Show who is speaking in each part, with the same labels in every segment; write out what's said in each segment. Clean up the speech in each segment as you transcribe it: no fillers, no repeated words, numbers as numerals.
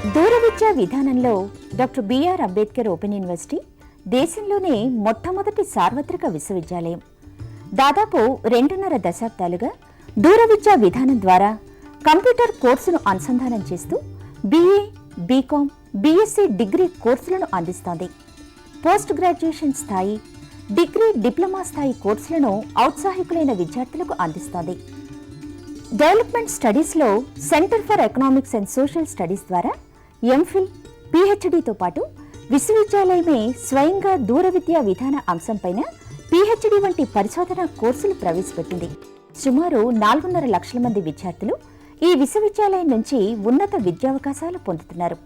Speaker 1: దూర విద్యా విధానంలో doctor B R Ambedkar open university దేశంలోనే మొట్టమొదటి సార్వత్రిక విశ్వవిద్యాలయం. దాదాపు 2.5 దశాబ్దాలుగా దూర విద్యా విధానం ద్వారా కంప్యూటర్ కోర్సును అనుసంధానం చేస్తూ బీఏ, బీకాం, బీఎస్సీ డిగ్రీ కోర్సులను అందిస్తోంది. పోస్ట్ గ్రాడ్యుయేషన్ స్థాయి, డిగ్రీ, డిప్లొమా స్థాయి కోర్సులను ఔత్సాహికులైన విద్యార్థులకు అందిస్తోంది. డెవలప్మెంట్ స్టడీస్లో centre for economics and social studies ద్వారా ఎంఫిల్, పీహెచ్డీతో పాటు విశ్వవిద్యాలయమే స్వయంగా దూర విద్యా విధాన అంశంపైన పీహెచ్డీ వంటి పరిశోధన కోర్సులు ప్రవేశపెట్టింది. సుమారు 4.5 లక్షల మంది విద్యార్థులు ఈ విశ్వవిద్యాలయం నుంచి ఉన్నత విద్యావకాశాలు పొందుతున్నారు.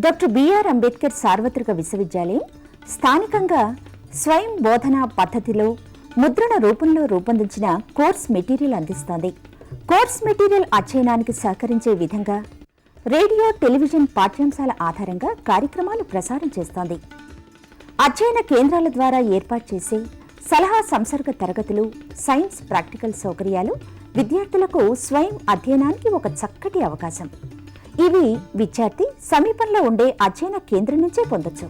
Speaker 1: డాక్టర్ బిఆర్ అంబేద్కర్ సార్వత్రిక విశ్వవిద్యాలయం స్థానికంగా స్వయం బోధనా పద్ధతిలో ముద్రణ రూపంలో రూపొందించిన కోర్స్ మెటీరియల్ అందిస్తోంది. కోర్స్ మెటీరియల్ అధ్యయనానికి సహకరించే విధంగా రేడియో, టెలివిజన్ పాఠ్యాంశాల ఆధారంగా కార్యక్రమాలు ప్రసారం చేస్తోంది. అధ్యయన కేంద్రాల ద్వారా ఏర్పాటు చేసే సలహా సంసర్గ తరగతులు, సైన్స్ ప్రాక్టికల్ సౌకర్యాలు విద్యార్థులకు స్వయం అధ్యయనానికి ఒక చక్కటి అవకాశం. ఇవి విద్యార్థి సమీపంలో ఉండే అధ్యయన కేంద్రం నుంచే పొందొచ్చు.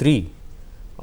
Speaker 2: 3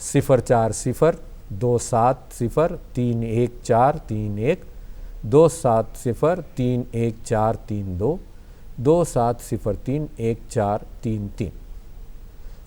Speaker 2: 040 270 31431, 270 31432, 2703 1433।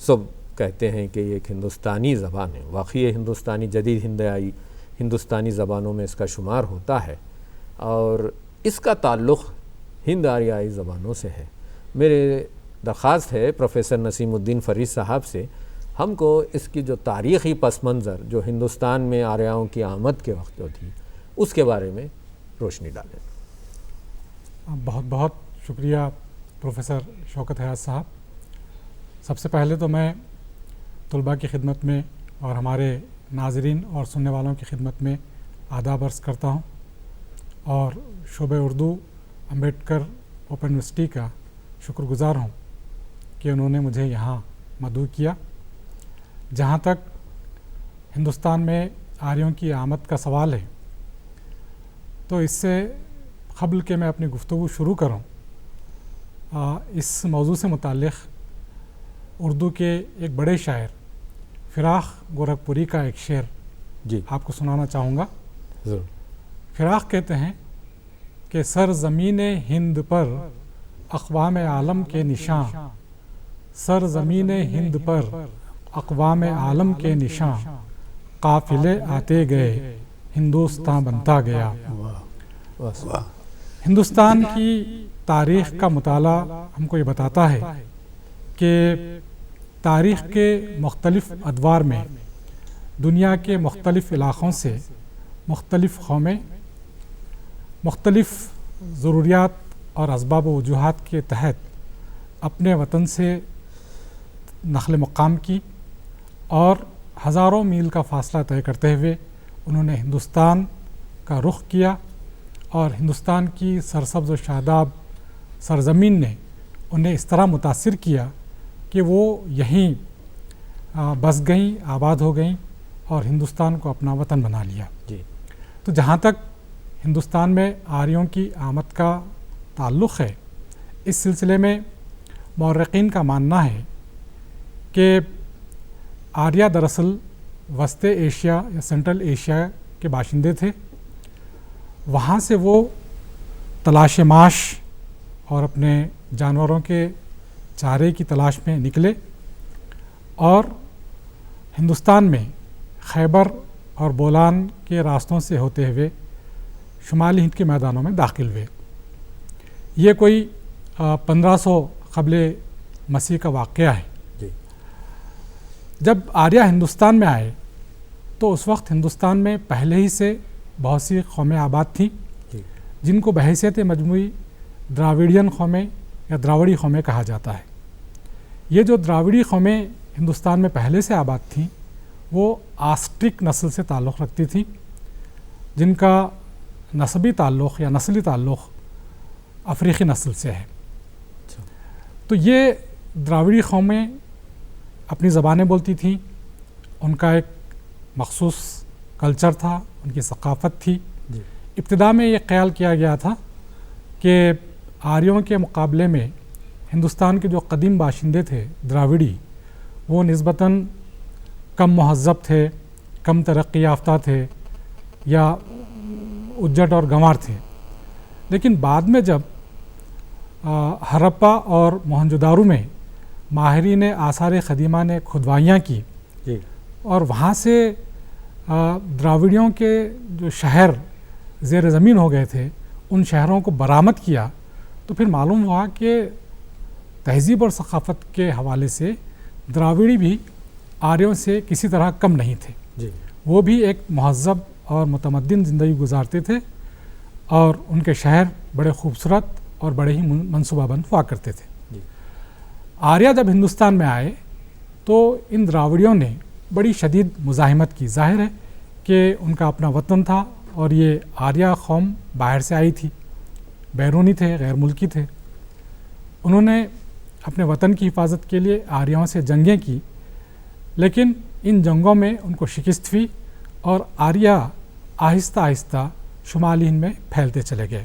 Speaker 2: سب کہتے ہیں کہ یہ ایک ہندوستانی زبان ہے. واقعی یہ ہندوستانی جدید ہندوستانی زبانوں میں اس کا شمار ہوتا ہے اور اس کا تعلق ہند آریائی زبانوں سے ہے. میرے درخواست ہے پروفیسر نسیم الدین فرید صاحب سے ہم کو اس کی جو تاریخی پس منظر جو ہندوستان میں آریاؤں کی آمد کے وقت جو تھی اس کے بارے میں روشنی ڈالیں.
Speaker 3: بہت بہت شکریہ پروفیسر شوکت حیات صاحب. سب سے پہلے تو میں طلباء کی خدمت میں اور ہمارے ناظرین اور سننے والوں کی خدمت میں آداب عرض کرتا ہوں اور شعبہ اردو امبیڈکر اوپن یونیورسٹی کا شکر گزار ہوں کہ انہوں نے مجھے یہاں مدعو کیا. جہاں تک ہندوستان میں آریوں کی آمد کا سوال ہے تو اس سے قبل کہ میں اپنی گفتگو شروع کروں اس موضوع سے متعلق اردو کے ایک بڑے شاعر فراق گورکھپوری کا ایک شعر
Speaker 2: جی
Speaker 3: آپ کو سنانا چاہوں گا.
Speaker 2: ضرور.
Speaker 3: فراق کہتے ہیں کہ سرزمین ہند پر اقوام عالم کے نشاں، سرزمین ہند پر اقوام عالم کے نشاں، قافلے آتے گئے ہندوستان بنتا گیا. ہندوستان کی تاریخ کا مطالعہ ہم کو یہ بتاتا ہے کہ تاریخ کے مختلف ادوار میں دنیا کے مختلف علاقوں سے مختلف قومیں مختلف ضروریات اور اسباب و وجوہات کے تحت اپنے وطن سے نقل مقام کی اور ہزاروں میل کا فاصلہ طے کرتے ہوئے انہوں نے ہندوستان کا رخ کیا اور ہندوستان کی سرسبز و شاداب سرزمین نے انہیں اس طرح متاثر کیا کہ وہ یہیں بس گئیں، آباد ہو گئیں اور ہندوستان کو اپنا وطن بنا لیا.
Speaker 2: جی.
Speaker 3: تو جہاں تک ہندوستان میں آریوں کی آمد کا تعلق ہے اس سلسلے میں مورخین کا ماننا ہے کہ آریہ دراصل وسط ایشیا یا سینٹرل ایشیا کے باشندے تھے. وہاں سے وہ تلاش معاش اور اپنے جانوروں کے چارے کی تلاش میں نکلے اور ہندوستان میں خیبر اور بولان کے راستوں سے ہوتے ہوئے شمالی ہند کے میدانوں میں داخل ہوئے. یہ کوئی 1500 قبل مسیح کا واقعہ ہے.
Speaker 2: جی.
Speaker 3: جب آریہ ہندوستان میں آئے تو اس وقت ہندوستان میں پہلے ہی سے بہت سی قومیں آباد تھیں
Speaker 2: جی.
Speaker 3: جن کو بحیثیت مجموعی دراویڈین قومیں یا دراوڑی قومیں کہا جاتا ہے. یہ جو دراوڑی قومیں ہندوستان میں پہلے سے آباد تھیں وہ آسٹرک نسل سے تعلق رکھتی تھیں جن کا نسبی تعلق یا نسلی تعلق افریقی نسل سے ہے. تو یہ دراوڑی قومیں اپنی زبانیں بولتی تھیں، ان کا ایک مخصوص کلچر تھا، ان کی ثقافت تھی.
Speaker 2: جی.
Speaker 3: ابتدا میں یہ خیال کیا گیا تھا کہ آریوں کے مقابلے میں ہندوستان کے جو قدیم باشندے تھے دراوڑی وہ نسبتاً کم مہذب تھے، کم ترقی یافتہ تھے یا اجٹ اور گنوار تھے. لیکن بعد میں جب ہرپا اور موہنجودارو میں ماہرین آثار قدیمہ نے کھدوائیاں کی
Speaker 2: جی.
Speaker 3: اور وہاں سے دراوڑیوں کے جو شہر زیر زمین ہو گئے تھے ان شہروں کو برآمد کیا تو پھر معلوم ہوا کہ تہذیب اور ثقافت کے حوالے سے دراوڑی بھی آریوں سے کسی طرح کم نہیں تھے.
Speaker 2: جی.
Speaker 3: وہ بھی ایک مہذب اور متمدن زندگی گزارتے تھے اور ان کے شہر بڑے خوبصورت اور بڑے ہی منصوبہ بند ہوا کرتے تھے.
Speaker 2: جی.
Speaker 3: آریہ جب ہندوستان میں آئے تو ان دراوڑیوں نے بڑی شدید مزاحمت کی. ظاہر ہے کہ ان کا اپنا وطن تھا اور یہ آریہ قوم باہر سے آئی تھی، بیرونی تھے، غیر ملکی تھے. انہوں نے اپنے وطن کی حفاظت کے لیے آریوں سے جنگیں کی لیکن ان جنگوں میں ان کو شکست ہوئی اور آریہ آہستہ آہستہ شمالی ہند میں پھیلتے چلے گئے.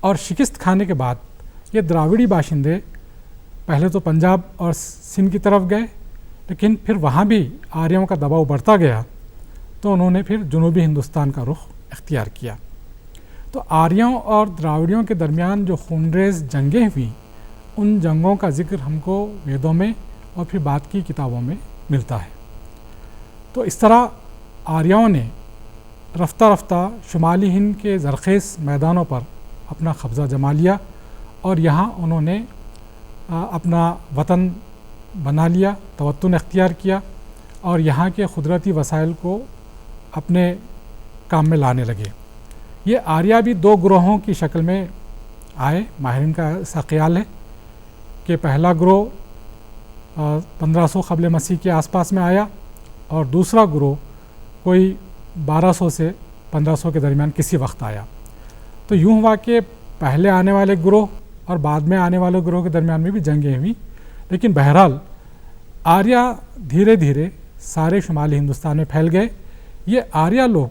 Speaker 3: اور شکست کھانے کے بعد یہ دراوڑی باشندے پہلے تو پنجاب اور سندھ کی طرف گئے لیکن پھر وہاں بھی آریوں کا دباؤ بڑھتا گیا تو انہوں نے پھر جنوبی ہندوستان کا رخ اختیار کیا. تو آریوں اور دراوڑیوں کے درمیان جو خونریز جنگیں ہوئیں ان جنگوں کا ذکر ہم کو ویدوں میں اور پھر بعد کی کتابوں میں ملتا ہے۔ تو اس طرح آریاؤں نے رفتہ رفتہ شمالی ہند کے زرخیز میدانوں پر اپنا قبضہ جما لیا اور یہاں انہوں نے اپنا وطن بنا لیا، توطن اختیار کیا اور یہاں کے قدرتی وسائل کو اپنے کام میں لانے لگے۔ یہ آریہ بھی دو گروہوں کی شکل میں آئے۔ ماہرین کا ایسا خیال ہے کہ پہلا گروہ 1500 قبل مسیح کے آس پاس میں آیا اور دوسرا گروہ کوئی 1200 سے 1500 کے درمیان کسی وقت آیا۔ تو یوں ہوا کہ پہلے آنے والے گروہ اور بعد میں آنے والے گروہ کے درمیان میں بھی جنگیں ہوئیں، لیکن بہرحال آریہ دھیرے دھیرے سارے شمالی ہندوستان میں پھیل گئے۔ یہ آریہ لوگ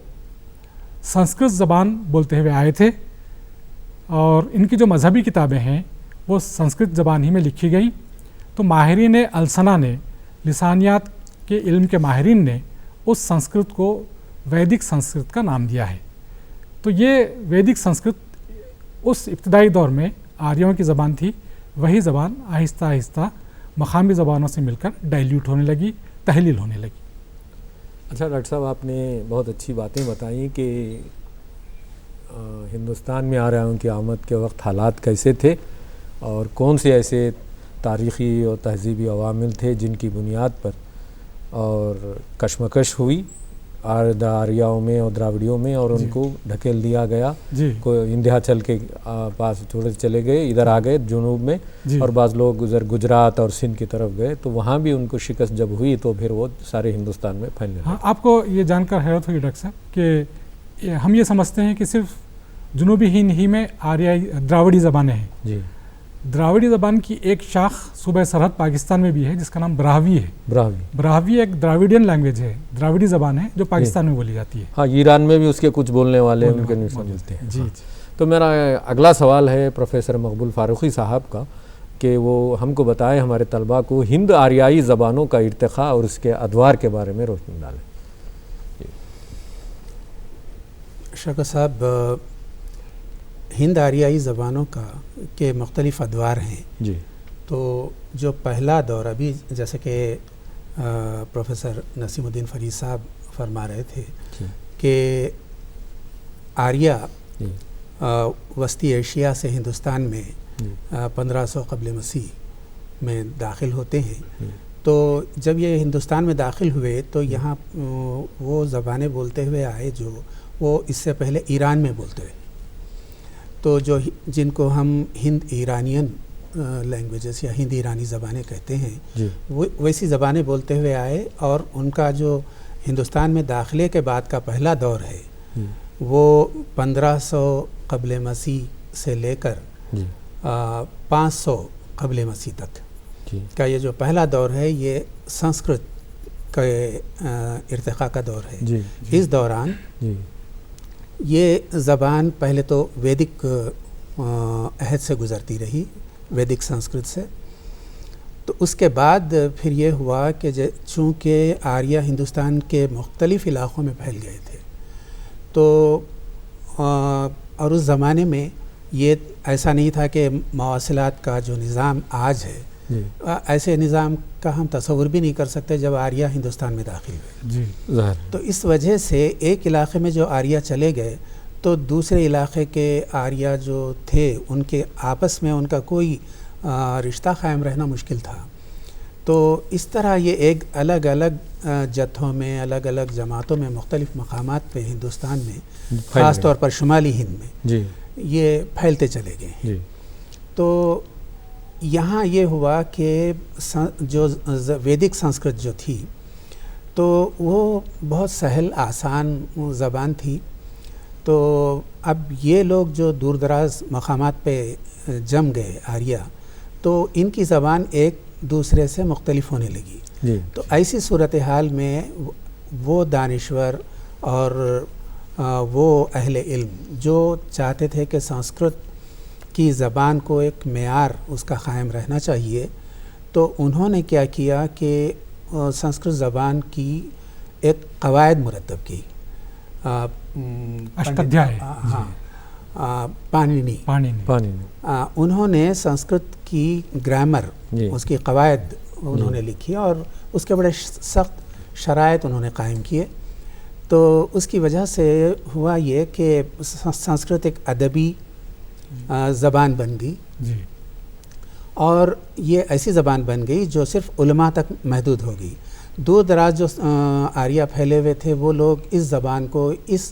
Speaker 3: سنسکرت زبان بولتے ہوئے آئے تھے اور ان کی جو مذہبی کتابیں ہیں وہ سنسکرت زبان ہی میں لکھی گئیں۔ تو ماہرین السنہ نے، لسانیات کے علم کے ماہرین نے اس سنسکرت کو ویدک سنسکرت کا نام دیا ہے۔ تو یہ ویدک سنسکرت اس ابتدائی دور میں آریوں کی زبان تھی، وہی زبان آہستہ آہستہ مقامی زبانوں سے مل کر ڈائلیوٹ ہونے لگی، تحلیل ہونے لگی۔
Speaker 2: اچھا ڈاکٹر صاحب، آپ نے بہت اچھی باتیں بتائیں کہ ہندوستان میں آریاؤں کی آمد کے وقت حالات کیسے تھے اور کون سے ایسے تاریخی اور تہذیبی عوامل تھے جن کی بنیاد پر اور کشمکش ہوئی آریاؤں میں اور دراوڑیوں میں اور ان کو ڈھکیل دیا گیا۔ کوئی وندھیاچل کے پاس تھوڑے چلے گئے، ادھر آ گئے جنوب میں، اور بعض لوگ ادھر گجرات اور سندھ کی طرف گئے، تو وہاں بھی ان کو شکست جب ہوئی تو پھر وہ سارے ہندوستان میں پھیلنے لگے۔
Speaker 3: آپ کو یہ جان کر حیرت ہوئی ڈاکٹر صاحب کہ ہم یہ سمجھتے ہیں کہ صرف جنوبی ہند ہی میں آریائی دراوڑی زبانیں ہیں۔
Speaker 2: جی،
Speaker 3: دراوڑی زبان کی ایک شاخ صوبہ سرحد پاکستان میں بھی ہے جس کا نام براہوی ہے۔ براہوی ایک دراویڈین لینگویج ہے، دراوڑی زبان ہے جو پاکستان میں بولی جاتی ہے۔
Speaker 2: ہاں، ایران میں بھی اس کے کچھ بولنے والے ان کے ملتے ہیں۔
Speaker 3: جی،
Speaker 2: تو میرا اگلا سوال ہے پروفیسر مقبول فاروقی صاحب کا کہ وہ ہم کو بتائیں، ہمارے طلباء کو ہند آریائی زبانوں کا ارتقاء اور اس کے ادوار کے بارے میں روشنی ڈالیں۔
Speaker 4: شوکت صاحب، ہند آریائی زبانوں کے مختلف ادوار ہیں۔
Speaker 2: جی،
Speaker 4: تو جو پہلا دور، ابھی جیسے کہ پروفیسر نسیم الدین فرید صاحب فرما رہے تھے کہ آریہ وسطی ایشیا سے ہندوستان میں 1500 قبل مسیح میں داخل ہوتے ہیں۔ تو جب یہ ہندوستان میں داخل ہوئے تو یہاں وہ زبانیں بولتے ہوئے آئے جو وہ اس سے پہلے ایران میں بولتے ہوئے، تو جن کو ہم ہند ایرانین لینگویجز یا ہند ایرانی زبانیں کہتے ہیں، وہ ویسی زبانیں بولتے ہوئے آئے، اور ان کا جو ہندوستان میں داخلے کے بعد کا پہلا دور ہے وہ 1500 قبل مسیح سے لے کر 500 قبل مسیح تک کا یہ جو پہلا دور ہے، یہ سنسکرت کے ارتقاء کا دور ہے۔ اس دوران یہ زبان پہلے تو ویدک عہد سے گزرتی رہی، ویدک سنسکرت سے۔ تو اس کے بعد پھر یہ ہوا کہ چونکہ آریہ ہندوستان کے مختلف علاقوں میں پھیل گئے تھے، تو اور اس زمانے میں یہ ایسا نہیں تھا کہ مواصلات کا جو نظام آج ہے، ایسے نظام کا ہم تصور بھی نہیں کر سکتے جب آریہ ہندوستان میں داخل ہوئے۔ تو اس وجہ سے ایک علاقے میں جو آریہ چلے گئے تو دوسرے علاقے کے آریہ جو تھے ان کے آپس میں ان کا کوئی رشتہ قائم رہنا مشکل تھا۔ تو اس طرح یہ ایک الگ الگ جتھوں میں، الگ الگ جماعتوں میں، مختلف مقامات پہ ہندوستان میں، خاص طور پر شمالی ہند میں یہ پھیلتے چلے گئے۔ تو یہاں یہ ہوا کہ جو ویدک سنسکرت جو تھی تو وہ بہت سہل آسان زبان تھی۔ تو اب یہ لوگ جو دور دراز مقامات پہ جم گئے آریہ، تو ان کی زبان ایک دوسرے سے مختلف ہونے لگی۔ تو ایسی صورتحال میں وہ دانشور اور وہ اہل علم جو چاہتے تھے کہ سنسکرت کی زبان کو ایک معیار اس کا قائم رہنا چاہیے، تو انہوں نے کیا کیا کہ سنسکرت زبان کی ایک قواعد مرتب کی۔ پانینی انہوں نے سنسکرت کی گرامر، اس کی قواعد انہوں نے لکھی اور اس کے بڑے سخت شرائط انہوں نے قائم کیے. تو اس کی وجہ سے ہوا یہ کہ سنسکرت ایک ادبی زبان بن گئی اور یہ ایسی زبان بن گئی جو صرف علماء تک محدود ہو گئی. دور دراز جو آریہ پھیلے ہوئے تھے وہ لوگ اس زبان کو اس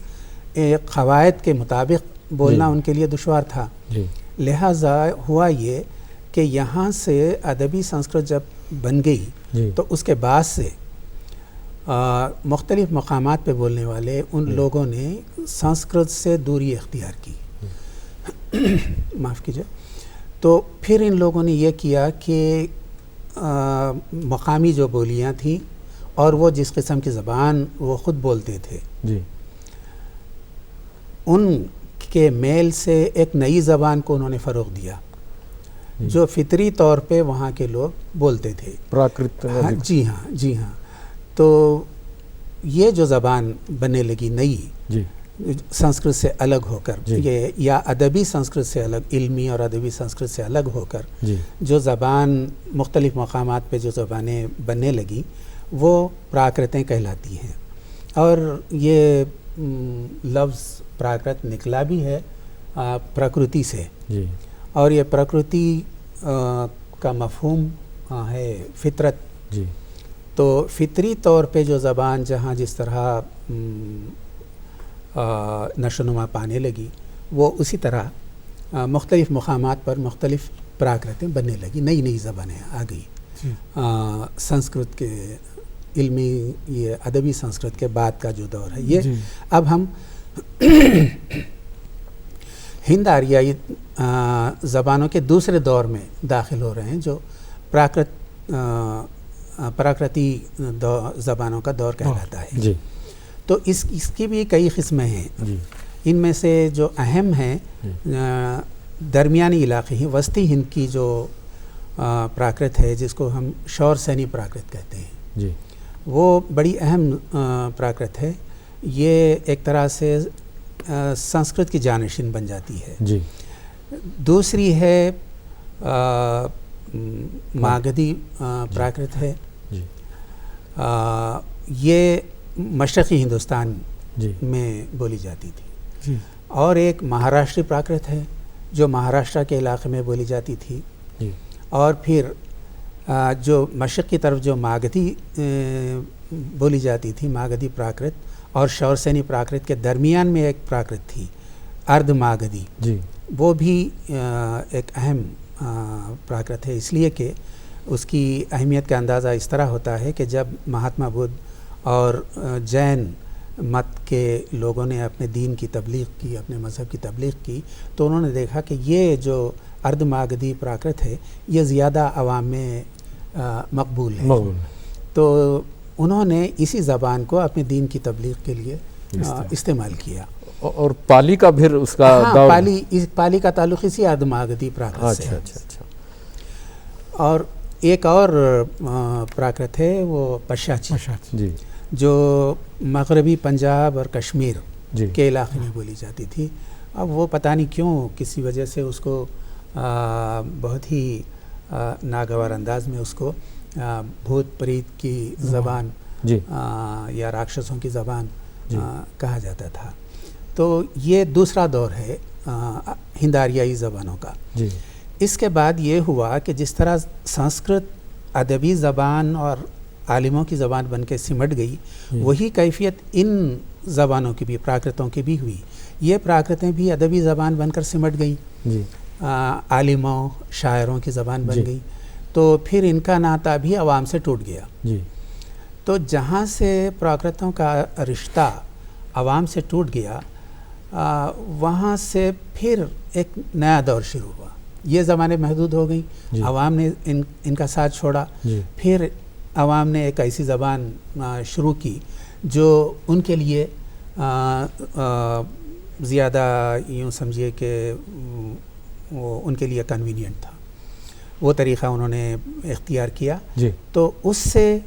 Speaker 4: قواعد کے مطابق بولنا ان کے لیے دشوار تھا. لہٰذا ہوا یہ کہ یہاں سے ادبی سنسکرت جب بن گئی تو اس کے بعد سے مختلف مقامات پہ بولنے والے ان لوگوں نے سنسکرت سے دوری اختیار کی. معاف کیجیے. تو پھر ان لوگوں نے یہ کیا کہ مقامی جو بولیاں تھیں اور وہ جس قسم کی زبان وہ خود بولتے تھے ان کے میل سے ایک نئی زبان کو انہوں نے فروغ دیا جو فطری طور پہ وہاں کے لوگ بولتے تھے.
Speaker 2: پراکرت.
Speaker 4: جی ہاں. تو یہ جو زبان بننے لگی نئی سنسکرت سے الگ ہو کر یہ یا ادبی سنسکرت سے الگ, علمی اور ادبی سنسکرت سے الگ ہو کر جو زبان مختلف مقامات پہ جو زبانیں بننے لگی وہ پراکرتیں کہلاتی ہیں. اور یہ لفظ پراکرت نکلا بھی ہے پرکرتی سے اور یہ پرکرتی کا مفہوم ہے فطرت. تو فطری طور پہ جو زبان جہاں جس طرح نشو و نما پانے لگی وہ اسی طرح مختلف مقامات پر مختلف پراکرتیں بننے لگی, نئی زبانیں آ گئی. سنسکرت کے علمی یہ ادبی سنسکرت کے بعد کا جو دور ہے یہ اب ہم ہند آریائی زبانوں کے دوسرے دور میں داخل ہو رہے ہیں جو پراکرتی زبانوں کا دور کہلاتا ہے. تو اس کی بھی کئی قسمیں ہیں. ان میں سے جو اہم ہیں درمیانی علاقے ہی وسطی ہند کی جو پراکرت ہے جس کو ہم شور سینی پراکرت کہتے ہیں وہ بڑی اہم پراکرت ہے. یہ ایک طرح سے سنسکرت کی جانشین بن جاتی ہے. دوسری ہے ماگدھی پراکرت ہے. یہ مشرقی ہندوستان میں بولی جاتی تھی. اور ایک مہاراشٹری پراکرت ہے جو مہاراشٹر کے علاقے میں بولی جاتی تھی. اور پھر جو مشرق کی طرف جو ماگدھی بولی جاتی تھی ماگدھی پراکرت اور شور سینی پراکرت کے درمیان میں ایک پراکرت تھی ارد ماگدھی. وہ بھی ایک اہم پراکرت ہے اس لیے کہ اس کی اہمیت کا اندازہ اس طرح ہوتا ہے کہ جب مہاتما بدھ اور جین مت کے لوگوں نے اپنے دین کی تبلیغ کی, اپنے مذہب کی تبلیغ کی, تو انہوں نے دیکھا کہ یہ جو ارد ماگدھی پراکرت ہے یہ زیادہ عوام میں مقبول ہے. تو انہوں نے اسی زبان کو اپنے دین کی تبلیغ کے لیے استعمال کیا.
Speaker 2: اور پالی کا پھر اس کا
Speaker 4: دور پالی کا تعلق اسی ارد ماگدھی پراکرت سے ہے. اور ایک اور پراکرت ہے وہ پشاچی جو مغربی پنجاب اور کشمیر کے علاقے میں بولی جاتی تھی. اب وہ پتہ نہیں کیوں کسی وجہ سے اس کو بہت ہی ناگوار انداز میں اس کو بھوت پریت کی زبان یا راکشسوں کی زبان کہا جاتا تھا. تو یہ دوسرا دور ہے ہند آریائی زبانوں کا. اس کے بعد یہ ہوا کہ جس طرح سنسکرت ادبی زبان اور عالموں کی زبان بن کے سمٹ گئی وہی کیفیت ان زبانوں کی بھی پراکرتوں کی بھی ہوئی. یہ پراکرتیں بھی ادبی زبان بن کر سمٹ گئیں, عالموں شاعروں کی زبان بن گئی. تو پھر ان کا ناطہ بھی عوام سے ٹوٹ گیا. تو جہاں سے پراکرتوں کا رشتہ عوام سے ٹوٹ گیا وہاں سے پھر ایک نیا دور شروع ہوا. یہ زبانیں محدود ہو گئیں, عوام نے ان کا ساتھ چھوڑا. پھر عوام نے ایک ایسی زبان شروع کی جو ان کے لیے زیادہ یوں سمجھیے کہ وہ ان کے لیے کنوینینٹ تھا. وہ طریقہ انہوں نے اختیار کیا. تو اس سے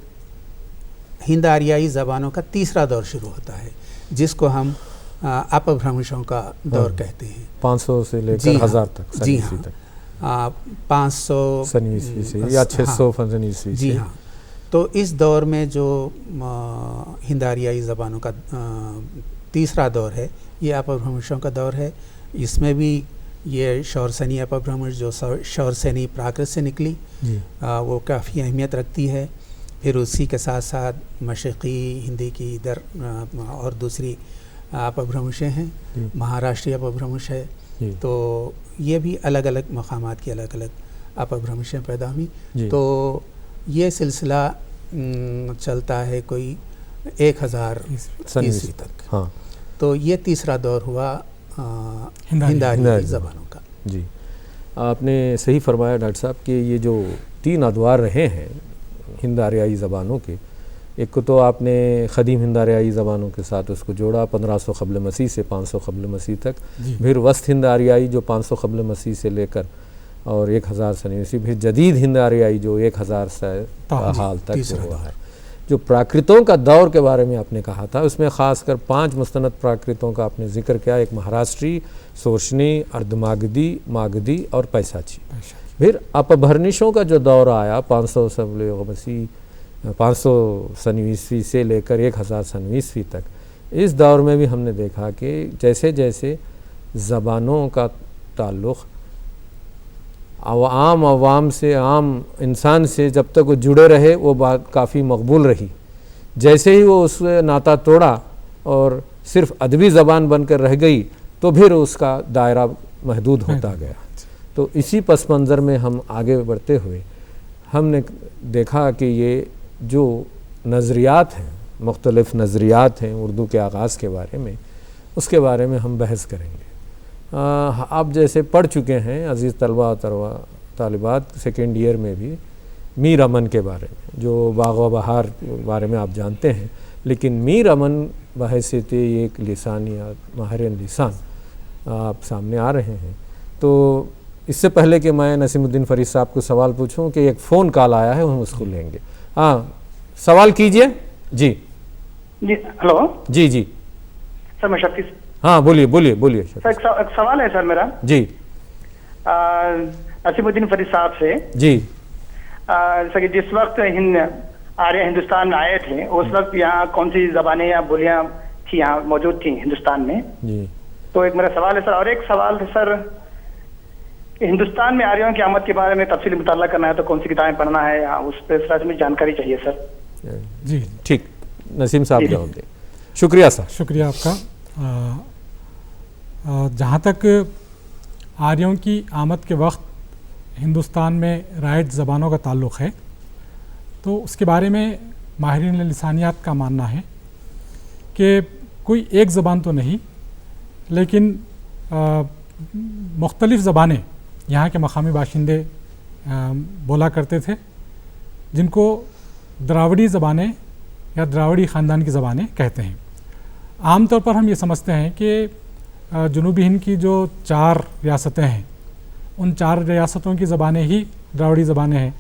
Speaker 4: ہند آریائی زبانوں کا تیسرا دور شروع ہوتا ہے جس کو ہم اپبھرمشوں کا دور کہتے ہیں.
Speaker 2: 500 سے لے کر 1000 تک.
Speaker 4: جی ہاں. 500
Speaker 2: سن عیسوی سے یا 600 سن عیسوی سے.
Speaker 4: جی ہاں. تو اس دور میں جو ہند آریائی زبانوں کا تیسرا دور ہے یہ اپبھرمشوں کا دور ہے. اس میں بھی یہ شورسینی اپبھرمش جو شورسینی پراکرت سے نکلی وہ کافی اہمیت رکھتی ہے. پھر اسی کے ساتھ ساتھ مشرقی ہندی کی ادھر اور دوسری اپبھرمشیں ہیں, مہاراشٹری اپبھرمش ہے. تو یہ بھی الگ الگ مقامات کی الگ الگ اپبھرمشیں پیدا ہوئیں. تو یہ سلسلہ چلتا ہے کوئی 1000 عیسوی تک. تو یہ تیسرا دور ہوا ہند آریائی زبانوں کا.
Speaker 2: جی آپ نے صحیح فرمایا ڈاکٹر صاحب کہ یہ جو 3 ادوار رہے ہیں ہند آریائی زبانوں کے, ایک کو تو آپ نے قدیم ہند آریائی زبانوں کے ساتھ اس کو جوڑا 1500 قبل مسیح سے 500 قبل مسیح تک. پھر وسط ہند آریائی جو 500 قبل مسیح سے لے کر اور 1000 سن عیسوی. پھر جدید ہند آریائی جو 1000 سے حال تک ہوا ہے. جو پراکرتوں کا دور کے بارے میں آپ نے کہا تھا اس میں خاص کر 5 مستند پراکرتوں کا آپ نے ذکر کیا. ایک مہاراشٹری, سورشنی, اردماگدی, ماگدی اور پیساچی. پھر اپبھرنشوں کا جو دور آیا 500 سن عیسوی سے لے کر 1000 سن عیسوی تک, اس دور میں بھی ہم نے دیکھا کہ جیسے جیسے زبانوں کا تعلق عوام سے, عام انسان سے جب تک وہ جڑے رہے وہ بات کافی مقبول رہی. جیسے ہی وہ اس سے ناتا توڑا اور صرف ادبی زبان بن کر رہ گئی تو پھر اس کا دائرہ محدود ہوتا گیا. تو اسی پس منظر میں ہم آگے بڑھتے ہوئے ہم نے دیکھا کہ یہ جو نظریات ہیں, مختلف نظریات ہیں اردو کے آغاز کے بارے میں, اس کے بارے میں ہم بحث کریں گے. آپ جیسے پڑھ چکے ہیں عزیز طلبہ و طالبات سیکنڈ ایئر میں بھی میر امن کے بارے میں, جو باغ و بہار کے بارے میں آپ جانتے ہیں. لیکن میر امن بحیثیت ایک لسانی ماہر لسان آپ سامنے آ رہے ہیں. تو اس سے پہلے کہ میں نسیم الدین فرید صاحب کو سوال پوچھوں کہ ایک فون کال آیا ہے ہم اس کو لیں گے. ہاں سوال کیجئے. جی
Speaker 5: جی ہلو.
Speaker 2: جی جی
Speaker 5: سر میں شفیع.
Speaker 2: ہاں بولیے
Speaker 5: سر ایک سوال ہے سر میرا.
Speaker 2: جی
Speaker 5: نسیم الدین فرید صاحب سے.
Speaker 2: جی
Speaker 5: جیسا کہ جس وقت آریہ ہندوستان میں آئے تھے اس وقت یہاں کون سی زبانیں یا بولیاں تھی یہاں موجود تھیں ہندوستان میں؟
Speaker 2: جی
Speaker 5: تو ایک میرا سوال ہے سر. اور ایک سوال ہے سر کہ ہندوستان میں آریوں کی آمد کے بارے میں تفصیلی مطالعہ کرنا ہے تو کون سی کتابیں پڑھنا ہے, اس پہ سر میں جانکاری چاہیے سر.
Speaker 3: جی
Speaker 2: ٹھیک, نسیم صاحب جواب دیں. شکریہ سر.
Speaker 3: شکریہ آپ کا. جہاں تک آریوں کی آمد کے وقت ہندوستان میں رائج زبانوں کا تعلق ہے تو اس کے بارے میں ماہرین لسانیات کا ماننا ہے کہ کوئی ایک زبان تو نہیں لیکن مختلف زبانیں یہاں کے مقامی باشندے بولا کرتے تھے جن کو دراوڑی زبانیں یا دراوڑی خاندان کی زبانیں کہتے ہیں. عام طور پر ہم یہ سمجھتے ہیں کہ جنوبی ہند کی جو 4 ریاستیں ہیں ان 4 ریاستوں کی زبانیں ہی دراوڑی زبانیں ہیں.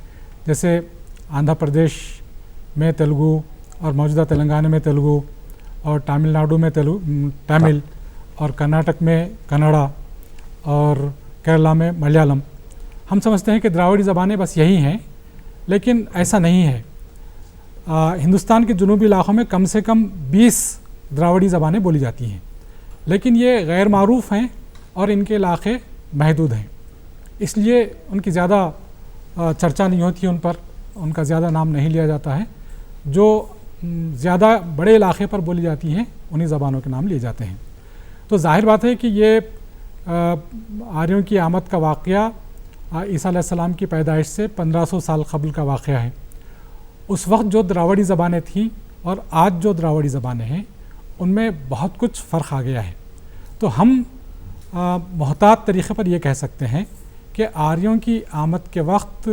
Speaker 3: جیسے آندھرا پردیش میں تیلگو اور موجودہ تلنگانہ میں تیلگو اور تامل ناڈو میں تامل اور کرناٹک میں کنڑا اور کیرلا میں ملیالم. ہم سمجھتے ہیں کہ دراوڑی زبانیں بس یہی ہیں لیکن ایسا نہیں ہے. ہندوستان کے جنوبی علاقوں میں کم سے کم 20 دراوڑی زبانیں بولی جاتی ہیں لیکن یہ غیر معروف ہیں اور ان کے علاقے محدود ہیں, اس لیے ان کی زیادہ چرچا نہیں ہوتی, ان کا زیادہ نام نہیں لیا جاتا ہے. جو زیادہ بڑے علاقے پر بولی جاتی ہیں انہی زبانوں کے نام لیے جاتے ہیں. تو ظاہر بات ہے کہ یہ آریوں کی آمد کا واقعہ عیسیٰ علیہ السلام کی پیدائش سے 1500 سال قبل کا واقعہ ہے. اس وقت جو دراوڑی زبانیں تھیں اور آج جو دراوڑی زبانیں ہیں ان میں بہت کچھ فرق آ گیا ہے. تو ہم محتاط طریقے پر یہ کہہ سکتے ہیں کہ آریوں کی آمد کے وقت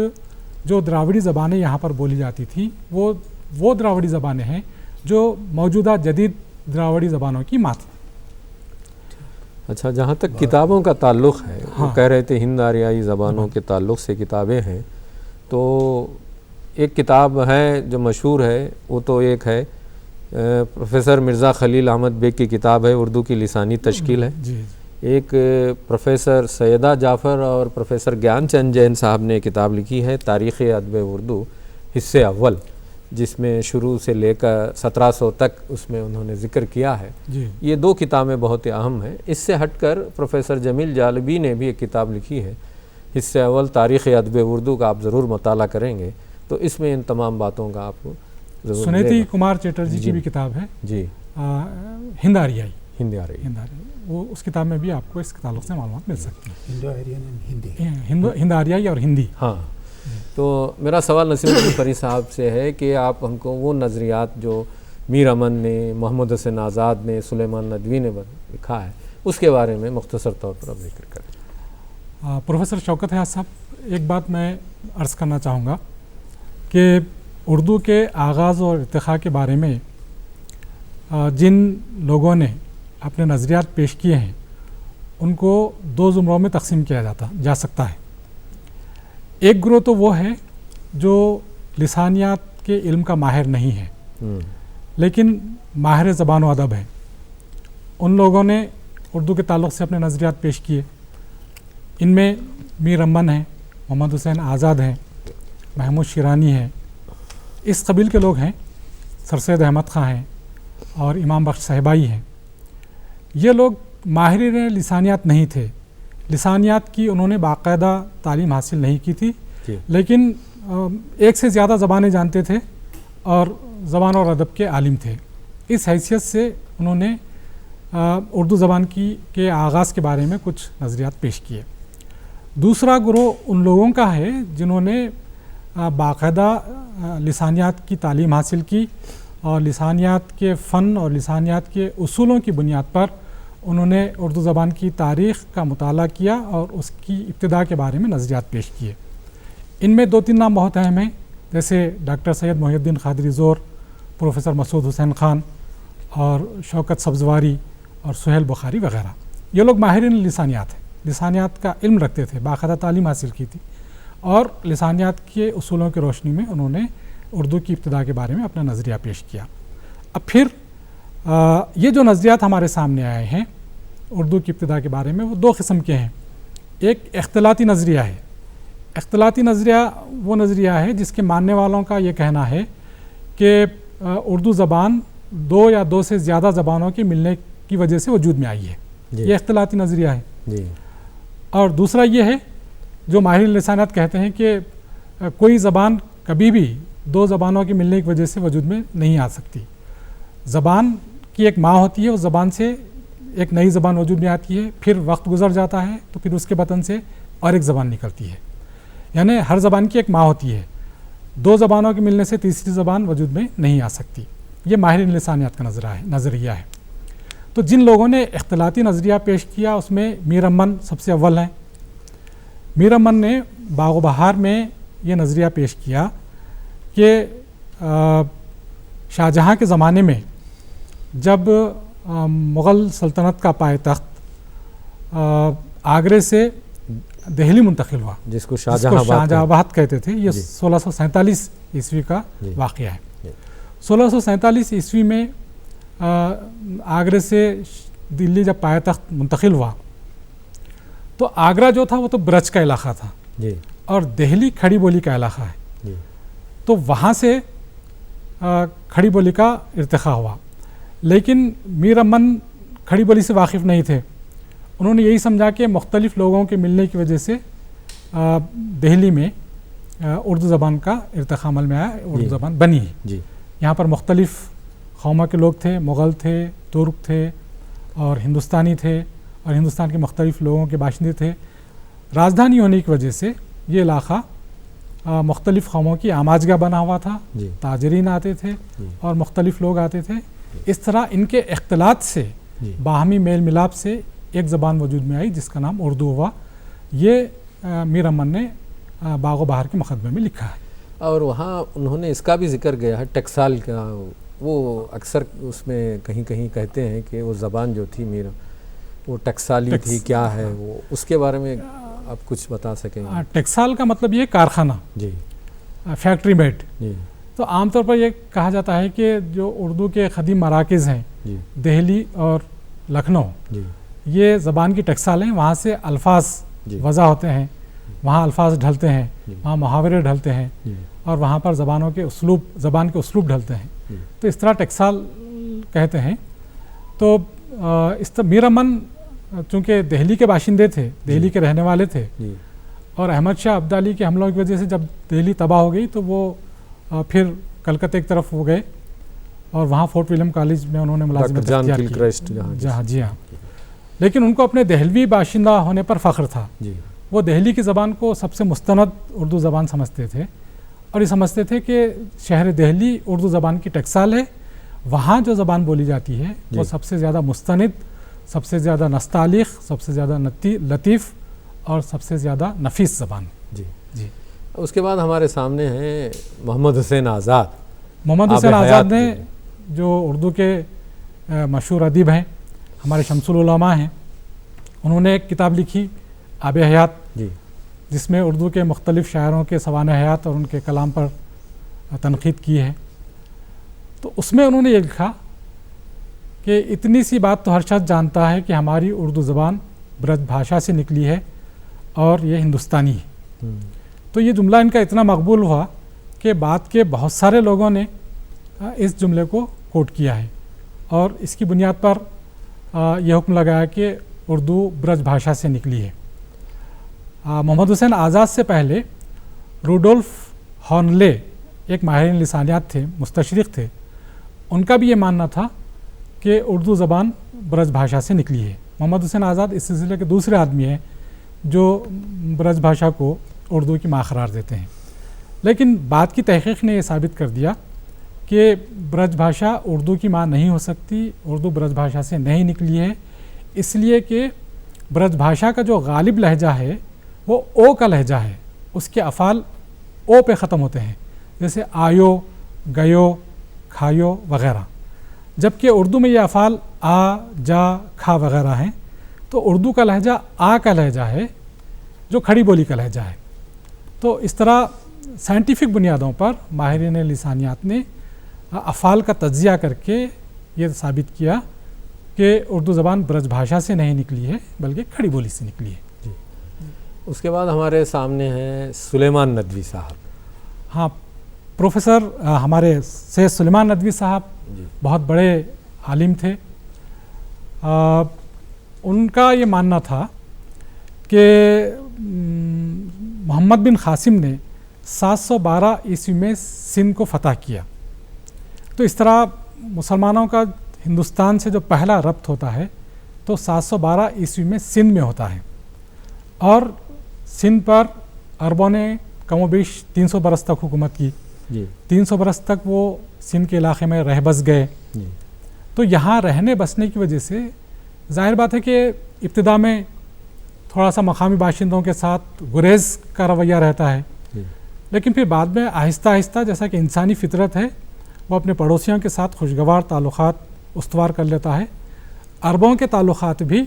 Speaker 3: جو دراوڑی زبانیں یہاں پر بولی جاتی تھیں وہ دراوڑی زبانیں ہیں جو موجودہ جدید دراوڑی زبانوں کی ماں تھیں.
Speaker 2: اچھا, جہاں تک کتابوں کا تعلق ہے وہ کہہ رہے تھے ہند آریائی زبانوں کے تعلق سے کتابیں ہیں. تو ایک کتاب ہے جو مشہور ہے وہ تو ایک ہے پروفیسر مرزا خلیل احمد بیگ کی کتاب ہے اردو کی لسانی تشکیل ہے. ایک پروفیسر سیدہ جعفر اور پروفیسر گیان چند جین صاحب نے کتاب لکھی ہے تاریخ ادب اردو حصے اول، جس میں شروع سے لے کر 1700 تک اس میں انہوں نے ذکر کیا ہے. یہ 2 کتابیں بہت اہم ہیں. اس سے ہٹ کر پروفیسر جمیل جالبی نے بھی ایک کتاب لکھی ہے حصے اول تاریخ ادب اردو کا، آپ ضرور مطالعہ کریں گے تو اس میں ان تمام باتوں کا آپ کو ضرور.
Speaker 3: سنیتی کمار چیٹرجی کی بھی کتاب ہے
Speaker 2: جی
Speaker 3: ہند آریائی، وہ اس کتاب میں بھی آپ کو اس کے تعلق سے معلومات مل سکتی ہیں. ہند آریائی اور ہندی.
Speaker 2: ہاں، تو میرا سوال نسیم الدین فری صاحب سے ہے کہ آپ ہم کو وہ نظریات جو میر امن نے، محمد حسین آزاد نے، سلیمان ندوی نے لکھا ہے اس کے بارے میں مختصر طور پر اب ذکر کریں.
Speaker 3: پروفیسر شوکت حیات صاحب، ایک بات میں عرض کرنا چاہوں گا کہ اردو کے آغاز اور ارتقاء کے بارے میں جن لوگوں نے اپنے نظریات پیش کیے ہیں ان کو 2 زمروں میں تقسیم کیا جا سکتا ہے. ایک گروہ تو وہ ہے جو لسانیات کے علم کا ماہر نہیں ہے لیکن ماہر زبان و ادب ہے. ان لوگوں نے اردو کے تعلق سے اپنے نظریات پیش کیے. ان میں میر امن ہیں، محمد حسین آزاد ہیں، محمود شیرانی ہیں، اس قبیل کے لوگ ہیں، سر سید احمد خاں ہیں اور امام بخش صاحبائی ہیں. یہ لوگ ماہرین لسانیات نہیں تھے، لسانیات کی انہوں نے باقاعدہ تعلیم حاصل نہیں کی تھی لیکن ایک سے زیادہ زبانیں جانتے تھے اور زبان اور ادب کے عالم تھے. اس حیثیت سے انہوں نے اردو زبان کے آغاز کے بارے میں کچھ نظریات پیش کیے. دوسرا گروہ ان لوگوں کا ہے جنہوں نے باقاعدہ لسانیات کی تعلیم حاصل کی اور لسانیات کے فن اور لسانیات کے اصولوں کی بنیاد پر انہوں نے اردو زبان کی تاریخ کا مطالعہ کیا اور اس کی ابتدا کے بارے میں نظریات پیش کیے. ان میں 2-3 نام بہت اہم ہیں، جیسے ڈاکٹر سید محی الدین قادری زور، پروفیسر مسعود حسین خان اور شوکت سبزواری اور سہیل بخاری وغیرہ. یہ لوگ ماہرین لسانیات ہیں، لسانیات کا علم رکھتے تھے، باقاعدہ تعلیم حاصل کی تھی اور لسانیات کے اصولوں کی روشنی میں انہوں نے اردو کی ابتدا کے بارے میں اپنا نظریہ پیش کیا. اب پھر یہ جو نظریات ہمارے سامنے آئے ہیں اردو کی ابتدا کے بارے میں وہ 2 قسم کے ہیں. ایک اختلاطی نظریہ ہے. اختلاطی نظریہ وہ نظریہ ہے جس کے ماننے والوں کا یہ کہنا ہے کہ اردو زبان 2 یا 2 سے زیادہ زبانوں کے ملنے کی وجہ سے وجود میں آئی ہے. یہ اختلاطی نظریہ ہے. اور دوسرا یہ ہے جو ماہرین لسانیات کہتے ہیں کہ کوئی زبان کبھی بھی 2 زبانوں کے ملنے کی وجہ سے وجود میں نہیں آ سکتی. زبان کی ایک ماں ہوتی ہے، اس زبان سے ایک نئی زبان وجود میں آتی ہے، پھر وقت گزر جاتا ہے تو پھر اس کے بطن سے اور ایک زبان نکلتی ہے. یعنی ہر زبان کی ایک ماں ہوتی ہے، 2 زبانوں کے ملنے سے تیسری زبان وجود میں نہیں آ سکتی. یہ ماہرین لسانیات کا نظریہ ہے. تو جن لوگوں نے اختلاطی نظریہ پیش کیا اس میں میر امن سب سے اول ہیں. میر امن نے باغ و بہار میں یہ نظریہ پیش کیا کہ شاہ جہاں کے زمانے میں جب مغل سلطنت کا پائے تخت آگرے سے دہلی منتقل ہوا،
Speaker 2: جس کو شاہ جہاں
Speaker 3: آباد کہتے تھے، یہ 1647 عیسوی کا واقعہ ہے. 1647 عیسوی میں آگرے سے دلی جب پائے تخت منتقل ہوا تو آگرہ جو تھا وہ تو برج کا علاقہ تھا اور دہلی کھڑی بولی کا علاقہ ہے. تو وہاں سے کھڑی بولی کا ارتقاء ہوا. لیکن میر امن کھڑی بولی سے واقف نہیں تھے. انہوں نے یہی سمجھا کہ مختلف لوگوں کے ملنے کی وجہ سے دہلی میں اردو زبان کا ارتقاء عمل میں آیا، اردو زبان بنی ہے. یہاں پر مختلف قوموں کے لوگ تھے، مغل تھے، ترک تھے اور ہندوستانی تھے اور ہندوستان کے مختلف لوگوں کے باشندے تھے. راجدھانی ہونے کی وجہ سے یہ علاقہ مختلف قوموں کی آماجگاہ بنا ہوا تھا. تاجرین آتے تھے اور مختلف لوگ آتے تھے. اس طرح ان کے اختلاط سے باہمی میل ملاپ سے ایک زبان وجود میں آئی جس کا نام اردو ہوا. یہ میر امن نے باغ و بہار کے مقدمے میں لکھا ہے.
Speaker 2: اور وہاں انہوں نے اس کا بھی ذکر کیا ہے ٹکسال کا. وہ اکثر اس میں کہیں کہیں کہتے ہیں کہ وہ زبان جو تھی میرا وہ ٹکسالی تھی. کیا ہے وہ، اس کے بارے میں آپ کچھ بتا سکیں؟
Speaker 3: ٹکسال کا مطلب یہ کارخانہ، فیکٹری میڈ. تو عام طور پر یہ کہا جاتا ہے کہ جو اردو کے قدیم مراکز ہیں دہلی اور لکھنؤ، یہ زبان کی ٹکسال ہیں، وہاں سے الفاظ وضع ہوتے ہیں، وہاں الفاظ ڈھلتے ہیں، وہاں محاورے ڈھلتے ہیں، اور وہاں پر زبان کے اسلوب ڈھلتے ہیں، تو اس طرح ٹکسال کہتے ہیں۔ تو میر امن چونکہ دہلی کے باشندے تھے، دہلی کے رہنے والے تھے، اور احمد شاہ عبدالی کے حملوں کی وجہ سے جب دہلی تباہ ہو گئی تو وہ پھر کلکتہ کی طرف ہو گئے، اور وہاں فورٹ ولیم کالج میں انہوں نے ملازمت اختیار کی۔ جی ہاں، لیکن ان کو اپنے دہلوی باشندہ ہونے پر فخر تھا۔ وہ دہلی کی زبان کو سب سے مستند اردو زبان سمجھتے تھے، اور یہ سمجھتے تھے کہ شہر دہلی اردو زبان کی ٹکسال ہے، وہاں جو زبان بولی جاتی ہے وہ سب سے زیادہ مستند، سب سے زیادہ نستعلیق، سب سے زیادہ لطیف اور سب سے زیادہ نفیس زبان۔ جی
Speaker 2: اس کے بعد ہمارے سامنے ہیں محمد حسین آزاد۔
Speaker 3: محمد حسین آزاد نے جو اردو کے مشہور ادیب ہیں، ہمارے شمس العلماء ہیں، انہوں نے ایک کتاب لکھی آب حیات، جس میں اردو کے مختلف شاعروں کے سوانح حیات اور ان کے کلام پر تنقید کی ہے۔ تو اس میں انہوں نے یہ لکھا کہ اتنی سی بات تو ہر شخص جانتا ہے کہ ہماری اردو زبان برج بھاشا سے نکلی ہے اور یہ ہندوستانی ہے۔ تو یہ جملہ ان کا اتنا مقبول ہوا کہ بعد کے بہت سارے لوگوں نے اس جملے کو کوٹ کیا ہے، اور اس کی بنیاد پر یہ حکم لگایا کہ اردو برج بھاشا سے نکلی ہے۔ محمد حسین آزاد سے پہلے روڈولف ہارنلے ایک ماہرین لسانیات تھے، مستشرق تھے، ان کا بھی یہ ماننا تھا کہ اردو زبان برج بھاشا سے نکلی ہے۔ محمد حسین آزاد اس سلسلے کے دوسرے آدمی ہیں جو برج بھاشا کو اردو کی ماں قرار دیتے ہیں، لیکن بعد کی تحقیق نے یہ ثابت کر دیا کہ برج بھاشا اردو کی ماں نہیں ہو سکتی، اردو برج بھاشا سے نہیں نکلی ہے، اس لیے کہ برج بھاشا کا جو غالب لہجہ ہے وہ او کا لہجہ ہے، اس کے افعال او پہ ختم ہوتے ہیں، جیسے آیو، گیو، کھایو وغیرہ، جبکہ اردو میں یہ افعال آ، جا، کھا وغیرہ ہیں۔ تو اردو کا لہجہ آ کا لہجہ ہے جو کھڑی بولی کا لہجہ ہے۔ تو اس طرح سائنٹیفک بنیادوں پر ماہرین لسانیات نے افعال کا تجزیہ کر کے یہ ثابت کیا کہ اردو زبان برج بھاشا سے نہیں نکلی ہے بلکہ کھڑی بولی سے نکلی ہے۔
Speaker 2: اس کے بعد ہمارے سامنے ہیں سلیمان ندوی صاحب۔
Speaker 3: ہاں، پروفیسر ہمارے سید سلیمان ندوی صاحب بہت بڑے عالم تھے۔ ان کا یہ ماننا تھا کہ محمد بن قاسم نے 712 عیسوی میں سندھ کو فتح کیا۔ تو اس طرح مسلمانوں کا ہندوستان سے جو پہلا ربط ہوتا ہے تو 712 عیسوی میں سندھ میں ہوتا ہے، اور سندھ پر عربوں نے کم و بیش 300 برس تک حکومت کی۔ 300 برس تک وہ سندھ کے علاقے میں رہ بس گئے۔ تو یہاں رہنے بسنے کی وجہ سے ظاہر بات ہے کہ ابتدا میں تھوڑا سا مقامی باشندوں کے ساتھ گریز کا رویہ رہتا ہے، لیکن پھر بعد میں آہستہ آہستہ جیسا کہ انسانی فطرت ہے وہ اپنے پڑوسیوں کے ساتھ خوشگوار تعلقات استوار کر لیتا ہے۔ عربوں کے تعلقات بھی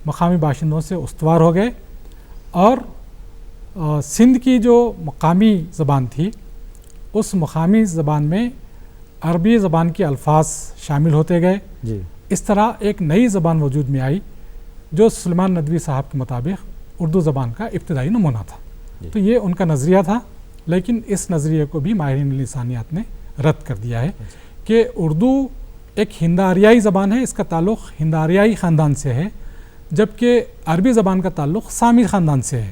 Speaker 3: مقامی باشندوں سے استوار ہو گئے، اور سندھ کی جو مقامی زبان تھی اس مقامی زبان میں عربی زبان کے الفاظ شامل ہوتے گئے۔ اس طرح ایک نئی زبان وجود میں آئی جو سلیمان ندوی صاحب کے مطابق اردو زبان کا ابتدائی نمونہ تھا۔ تو یہ ان کا نظریہ تھا، لیکن اس نظریے کو بھی ماہرین لسانیات نے رد کر دیا ہے کہ اردو ایک ہند آریائی زبان ہے، اس کا تعلق ہند آریائی خاندان سے ہے، جبکہ عربی زبان کا تعلق سامی خاندان سے ہے۔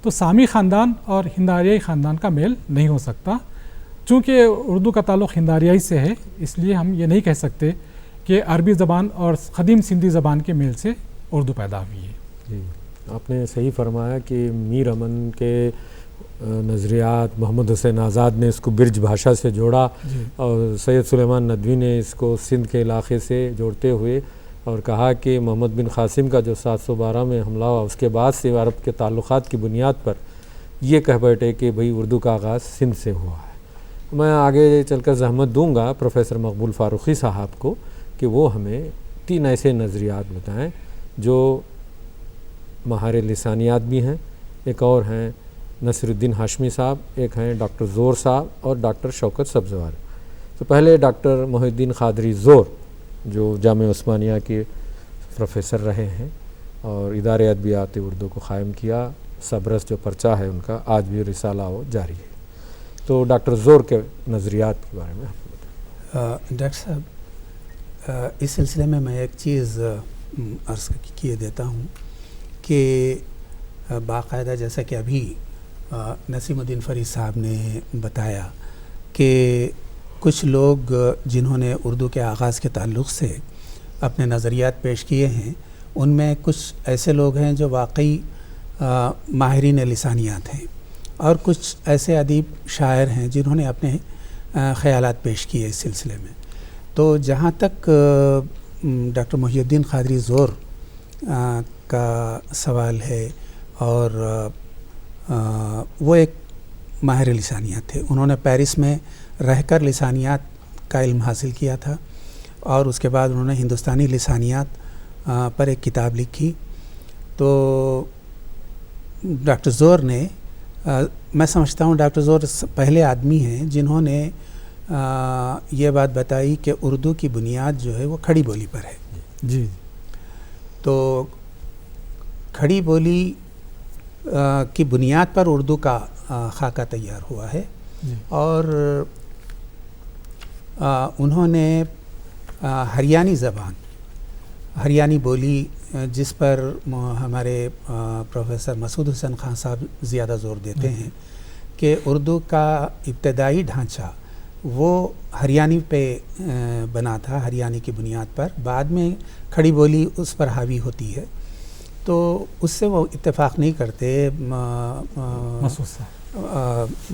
Speaker 3: تو سامی خاندان اور ہند آریائی خاندان کا میل نہیں ہو سکتا۔ چونکہ اردو کا تعلق ہند آریائی سے ہے، اس لیے ہم یہ نہیں کہہ سکتے کہ عربی زبان اور قدیم سندھی زبان کے میل سے اردو پیدا ہوئی ہے۔
Speaker 2: جی، آپ نے صحیح فرمایا کہ میر امن کے نظریات، محمد حسین آزاد نے اس کو برج بھاشا سے جوڑا، اور سید سلیمان ندوی نے اس کو سندھ کے علاقے سے جوڑتے ہوئے اور کہا کہ محمد بن قاسم کا جو 712 میں حملہ ہوا اس کے بعد سے عرب کے تعلقات کی بنیاد پر یہ کہہ بیٹھے کہ بھئی اردو کا آغاز سندھ سے ہوا ہے۔ میں آگے چل کر زحمت دوں گا پروفیسر مقبول فاروقی صاحب کو کہ وہ ہمیں 3 ایسے نظریات بتائیں جو ماہر لسانیات بھی ہیں، ایک اور ہیں نصر الدین ہاشمی صاحب، ایک ہیں ڈاکٹر زور صاحب اور ڈاکٹر شوکت سبزوار۔ تو پہلے ڈاکٹر محی الدین قادری زور جو جامعہ عثمانیہ کے پروفیسر رہے ہیں، اور ادارے ادبیات اردو کو قائم کیا. سبرس جو پرچہ ہے ان کا آج بھی رسالہ وہ جاری ہے. تو ڈاکٹر زور کے نظریات کے بارے میں
Speaker 4: ڈاکٹر صاحب اس سلسلے میں ایک چیز عرض کیے دیتا ہوں کہ باقاعدہ جیسا کہ ابھی نسیم الدین فرید صاحب نے بتایا کہ کچھ لوگ جنہوں نے اردو کے آغاز کے تعلق سے اپنے نظریات پیش کیے ہیں ان میں کچھ ایسے لوگ ہیں جو واقعی ماہرین لسانیات ہیں اور کچھ ایسے ادیب شاعر ہیں جنہوں نے اپنے خیالات پیش کیے اس سلسلے میں. تو جہاں تک ڈاکٹر محی الدین قادری زور کا سوال ہے اور وہ ایک ماہر لسانیات تھے. انہوں نے پیرس میں رہ کر لسانیات کا علم حاصل کیا تھا اور اس کے بعد انہوں نے ہندوستانی لسانیات پر ایک کتاب لکھی. تو ڈاکٹر زور نے میں سمجھتا ہوں ڈاکٹر زور پہلے آدمی ہیں جنہوں نے یہ بات بتائی کہ اردو کی بنیاد جو ہے وہ کھڑی بولی پر ہے.
Speaker 3: جی.
Speaker 4: تو کھڑی بولی کی بنیاد پر اردو کا خاکہ تیار ہوا ہے اور انہوں نے ہریانی زبان، ہریانی بولی جس پر ہمارے پروفیسر مسعود حسین خان صاحب زیادہ زور دیتے ہیں کہ اردو کا ابتدائی ڈھانچہ وہ ہریانی پہ بنا تھا، ہریانی کی بنیاد پر. بعد میں کھڑی بولی اس پر حاوی ہوتی ہے. تو اس سے وہ اتفاق نہیں کرتے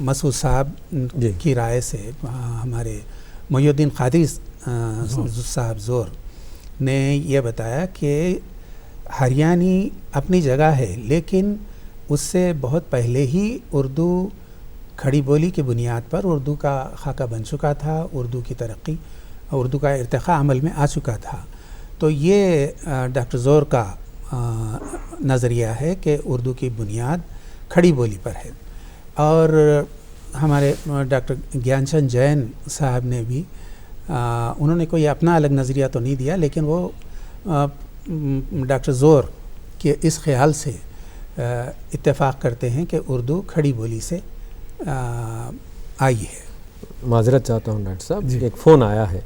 Speaker 4: مسعود صاحب کی رائے سے. ہمارے محی الدین قادری صاحب زور نے یہ بتایا کہ ہریانی اپنی جگہ ہے لیکن اس سے بہت پہلے ہی اردو کھڑی بولی کی بنیاد پر اردو کا خاکہ بن چکا تھا، اردو کی ترقی، اردو کا ارتقاء عمل میں آ چکا تھا. تو یہ ڈاکٹر زور کا نظریہ ہے کہ اردو کی بنیاد کھڑی بولی پر ہے. اور ہمارے ڈاکٹر گیان چند جین صاحب نے بھی انہوں نے کوئی اپنا الگ نظریہ تو نہیں دیا لیکن وہ ڈاکٹر زور کے اس خیال سے اتفاق کرتے ہیں کہ اردو کھڑی بولی سے آئی ہے.
Speaker 2: معذرت چاہتا ہوں ڈاکٹر صاحب، ایک فون آیا ہے.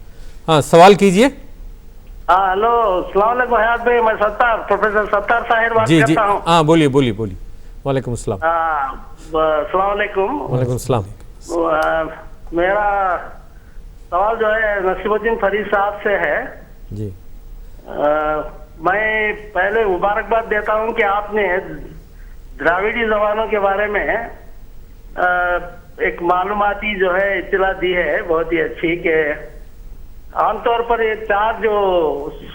Speaker 2: ہاں سوال کیجئے.
Speaker 5: ہاں ہلو، السلام علیکم حیات بھائی، میں پروفیسر ستار طاہر بات کرتا ہوں.
Speaker 2: ہاں بولیے بولیے بولیے. وعلیکم السلام.
Speaker 5: السلام علیکم.
Speaker 2: وعلیکم السلام.
Speaker 5: میرا سوال جو ہے نسیم الدین فرید صاحب سے ہے.
Speaker 2: جی.
Speaker 5: میں پہلے مبارکباد دیتا ہوں کہ آپ نے دراوڑی زبانوں کے بارے میں ایک معلوماتی جو ہے اطلاع دی ہے بہت ہی اچھی، کہ عام طور پر یہ 4 جو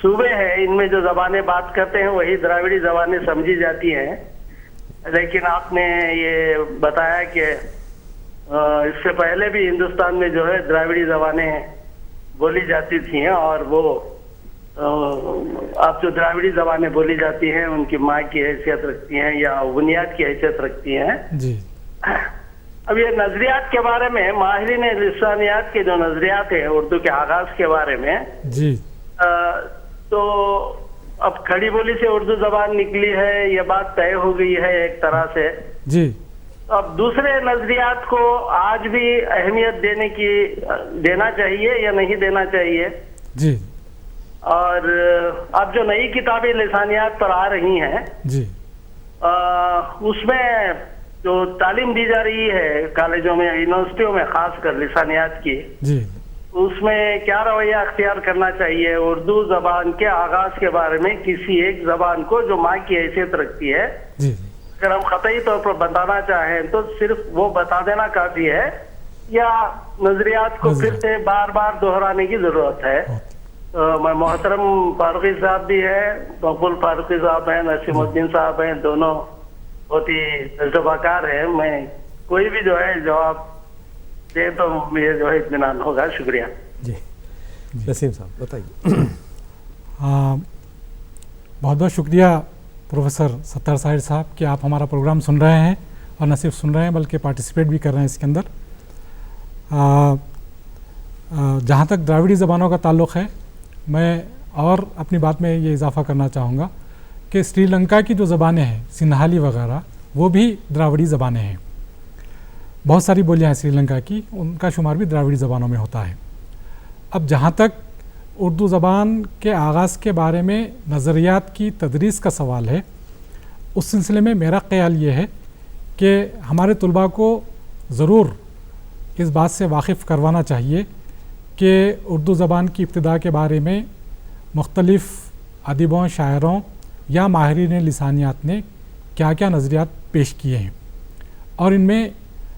Speaker 5: صوبے ہیں ان میں جو زبانیں بات کرتے ہیں وہی دراوڑی زبانیں سمجھی جاتی ہیں. لیکن آپ نے یہ بتایا کہ اس سے پہلے بھی ہندوستان میں جو ہے دراوڑی زبانیں بولی جاتی تھیں اور وہ اب جو دراوڑی زبانیں بولی جاتی ہیں ان کی ماں کی حیثیت رکھتی ہیں یا بنیاد کی حیثیت رکھتی ہیں.
Speaker 3: جی.
Speaker 5: اب یہ نظریات کے بارے میں ماہرین لسانیات کے جو نظریات ہیں اردو کے آغاز کے بارے میں،
Speaker 3: جی،
Speaker 5: تو اب کھڑی بولی سے اردو زبان نکلی ہے، یہ بات طے ہو گئی ہے ایک طرح سے.
Speaker 3: جی.
Speaker 5: اب دوسرے نظریات کو آج بھی اہمیت دینا چاہیے یا نہیں دینا چاہیے؟
Speaker 3: جی.
Speaker 5: اور اب جو نئی کتابیں لسانیات پر آ رہی ہیں،
Speaker 3: جی،
Speaker 5: اس میں جو تعلیم دی جا رہی ہے کالجوں میں، یونیورسٹیوں میں، خاص کر لسانیات کی،
Speaker 3: جی،
Speaker 5: اس میں کیا رویہ اختیار کرنا چاہیے اردو زبان کے آغاز کے بارے میں کسی ایک زبان کو جو ماں کی حیثیت رکھتی ہے؟
Speaker 3: جی.
Speaker 5: اگر ہم قطعی طور پر بتانا چاہیں تو صرف وہ بتا دینا کافی ہے یا نظریات کو پھر سے بار بار دہرانے کی ضرورت ہے؟ میں محترم فاروقی صاحب بھی ہے، مقبول فاروقی صاحب ہیں، نسیم الدین صاحب ہیں، دونوں بہت ہی تجربہ کار ہیں. میں کوئی بھی جو ہے جواب دے تو مجھے جو ہے اطمینان ہوگا. شکریہ.
Speaker 2: جی نسیم صاحب بتائیے.
Speaker 3: بہت بہت شکریہ پروفیسر ستار طاہر صاحب کہ آپ ہمارا پروگرام سن رہے ہیں اور نہ صرف سن رہے ہیں بلکہ پارٹیسپیٹ بھی کر رہے ہیں اس کے اندر. جہاں تک دراوڑی زبانوں کا تعلق ہے، میں اور اپنی بات میں یہ اضافہ کرنا چاہوں گا کہ سری لنکا کی جو زبانیں ہیں سنہالی وغیرہ وہ بھی دراوڑی زبانیں ہیں. بہت ساری بولیاں ہیں سری لنکا کی، ان کا شمار بھی دراوڑی زبانوں میں ہوتا ہے. اب جہاں تک اردو زبان کے آغاز کے بارے میں نظریات کی تدریس کا سوال ہے، اس سلسلے میں میرا خیال یہ ہے کہ ہمارے طلباء کو ضرور اس بات سے واقف کروانا چاہیے کہ اردو زبان کی ابتدا کے بارے میں مختلف ادیبوں، شاعروں یا ماہرین لسانیات نے کیا کیا نظریات پیش کیے ہیں، اور ان میں